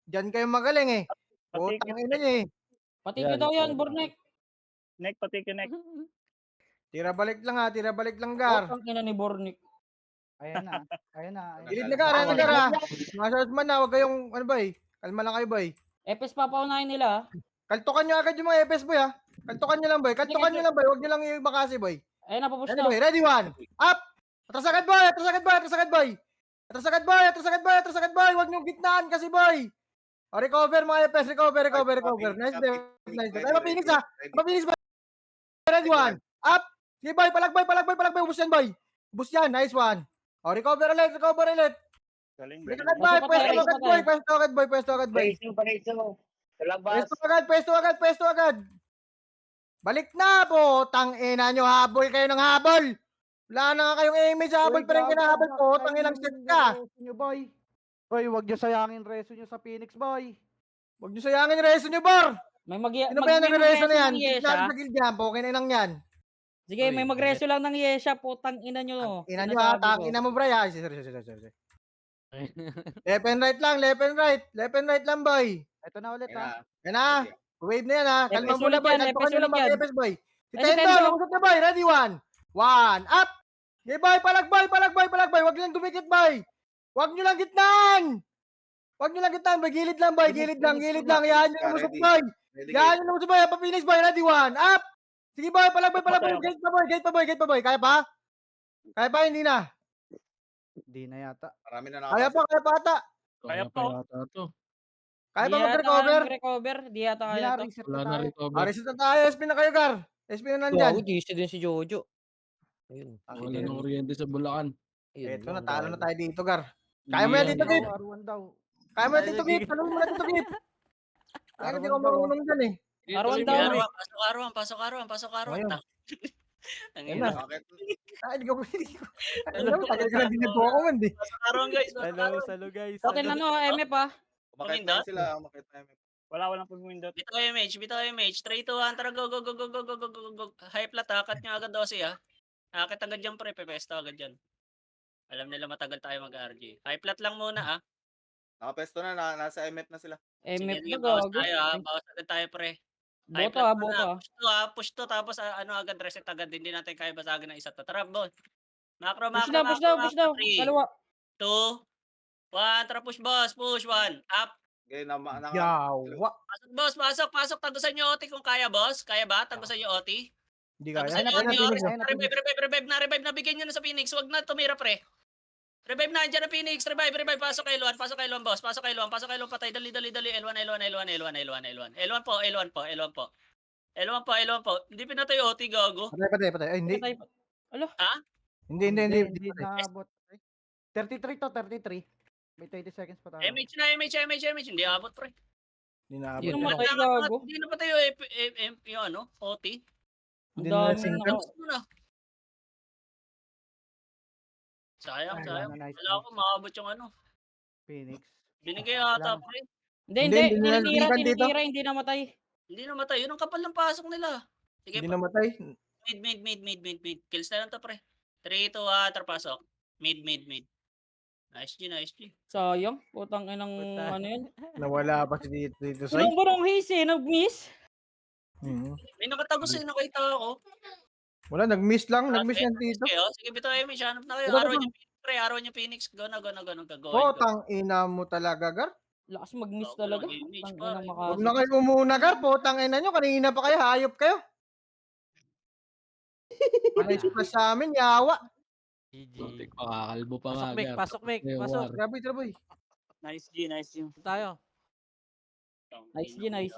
Diyan kayo magaling eh. Putang ina nyo eh. Pati ko daw yan, Burnek. Neck, pati ka neck. Tira balik lang gar. Ang ina ni Burnek. Ayan na. Gilid na gar, ayan na gar ha. Mga swordsman na, huwag kayong, ano boy, kalma lang kayo boy. FS papaunahin nila. Kaltukan nyo agad yung mga FS boy ha. Kaltukan nyo lang boy, huwag nyo lang yung makasi boy. Ayun, napapush Ready na. boy, ready one. Up! Atras agad boy. Huwag nyo gitnaan kasi boy. O, recover mga FS, recover. Nice day. Ay, mapinis ha. Mapinis boy. Ready one. Up! Sige boy, palagbay. Ubus yan boy. Ubus yan, nice one. O, recover ulit. Galing. Balik agad boy, pwesto agad boy. Pwesto agad. Balik na po, tangina nyo, habol kayo ng habol. Wala na nga kayong image, habol pa rin kinahabol po, tanginang set ka. Boy. Boy, wag nyo sayangin reso nyo sa Phoenix, boy. Huwag nyo sayangin yung reso nyo, Bor. May Sino ba yan nagre-reso na yan? ng Tignan Yesha. sa guild yan, pokin na lang yan. Sige, may magreso lang ng Yesha. Putang ina nyo. Ina nyo ha, tangina mo bray ha. Sorry. Left and right lang boy. Ito na ulit ha. Yan na, wave na yan ha. Kalma Epes muna ulit boy, yan, kalma epes nyo lang ulit yan. mga FS boy. Si Ay, si Tendo, Tendo. lumusot na boy, ready one. Up! Okay boy, palagboy. Huwag lang dumikit boy. Huwag nyo lang gitnaan boy, gilid lang. Yan yung lumusot boy. Papinis boy, ready one. Up! Sige boy, palagboy. Gate pa boy. Kaya pa? Hindi na. Hindi na yata. Marami na Kaya pa ata. Kaya Kaya po. pa yata to. Kaya pa mag-recover. Di yata Hindi kaya na to. reset Wala na na tayo. recover. Reset na tayo, SP na kayo gar. SP na nandyan. Gago, DC din si Jojo. Ayun. Wala ng kuryente sa Bulacan. Ayun Ito, lang, natalo na gago. tayo dito gar. Kaya mo yan Hindi dito, yan. Gip. Arwan daw. Kaya mo yan dito, Gip. Tanong mo na dito, Gip. Kaya hindi ko marunong dyan eh. Arwan Tuloy daw. mo. Pasok Arwan. Ayun. Ang Ayun ina. na. Hindi ko. Alam mo, tagal ka na din nag-recommend eh. Pasok Arwan guys. Salo guys. Okay na no, MF pa. Umakit na sila. Walang pag-windot. Bitaw MH. 3, 2, 1, tara go. High plat ha, cut nyo agad dosi ha. Akit agad dyan pre, pepesto agad dyan. Alam nila matagal tayo mag-RG. High plat lang muna ha. Nakapesto na, nasa MF na sila. MF Sige, na bawas gago. tayo ha. Bawas agad tayo pre. High Boto ha, plat boto muna. ha. Push to tapos ano agad reset agad. Hindi natin kaya basagin ng isa to. Tara, bon. Macro, Push macro, daw, push macro, daw, push daw. 3, Kaliwa. 2, 1. Tara, push, boss. Push, 1. Up. Okay, Yawa. Pasok, boss. Pasok, pasok. Tagusan nyo OT kung kaya, boss. Kaya ba? Tagusan nyo OT. Hindi kaya. Tagusan nyo Ayun OT. na, Phoenix. Ayun na, Phoenix. Revive na. Bigyan nyo na sa Phoenix. Huwag na tumira, pre. Revive na, andyan na Phoenix. Revive. Pasok kay Luan, boss. Pasok kay Luan, patay. Dali. L1. L1 po. Hindi pinatay OT, gago. Patay. Ay, hindi. Patay pa. Alo. Ha? Hindi Hindi patay. naabot. 33 to, 33. May 30 seconds pa tayo. MH na, MH. Hindi abot, pre. Hindi na Yun, abot. Patay, gago. Hindi na patay yung ano, OT. Hindi Ang na daming sync naka... Tapos mo na. Sayang. Nice. Wala ko maabot yung ano. Phoenix. Binigay ata, Kailangan- pre. Hindi. Hindi na Tinitira, hindi namatay. Hindi namatay. Yun ang kapal ng pasok nila. Sige, Hindi namatay. mid. Kills na lang to, pre. 3, 2, 1, pasok. Mid. Nice G. Sayang. Putang inang Puta. ano yun. Nawala pa si dito Sai. Bulong-bulong hisi, nag-miss. May nakatago sa'yo, nakita ako. Wala, nag-miss lang yan dito. Sige, bito MH. Hanap na kayo. Ito, Araw ito. niyo Phoenix, pre. Araw niyo Phoenix. Go na. Oh, tang ina mo talaga, Gar. Lakas mag-miss Gago talaga. lang, image Tang pa. inang Huwag makasi. na kayo umuna, Gar. Potang ina nyo. Kanina pa kayo, hayop kayo. Panis pa sa amin, yawa. GG. Putik, makakalbo pa nga. Pasok, Mick. Gar. Pasok, Mick. May Pasok. war. Grabe, boy. Nice G. Tayo. Nice G. Nice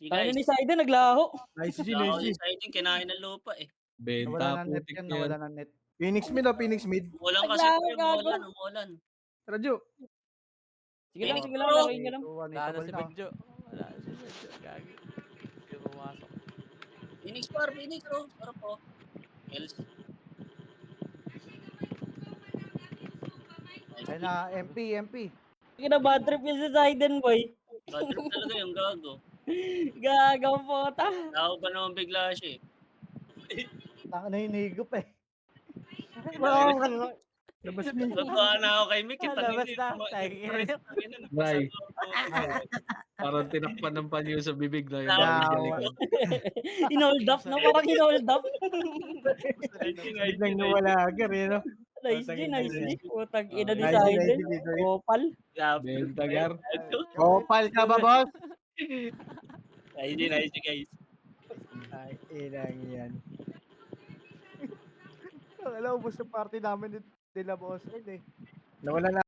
G, Tayo guys. ni Saiden, naglaho. Nice G. Sa atin, kinain ng lupa eh. Benta, Nawala ng net putik yan, yan. nawala ng net. Phoenix mid. Umulan kasi, Naglaho, pre. gago. Umulan. Radyo. Sige lang, Phoenix, sige lang. bro. Laruin nyo lang. Wala na si Benjo. Gagi. Hindi pumasok. Phoenix, oh. Sarap po. Kills. Ayun na, MP. Sige na, bad trip yun si Saiden, boy. Bad trip talaga yung gago. Gagaw po ta. Tao ba naman bigla siya eh. Tanga na hinigop eh. Labas mo. Natuwa na ako kay Mickey. Labas na. Ray. Parang tinakpan ng panyo sa bibig na yung Yawa. galing sa likod. Inold up na, parang inold up. Biglang nawala, Gar, no? Nice G. Putang ina ni Nice G, Saiden. nice G. Opal. Benta, Gar. Kopal ka ba, boss? Nice G, guys. Ay, ilang yan. Alam, ubos yung party namin nila boss. Eh. Nawala na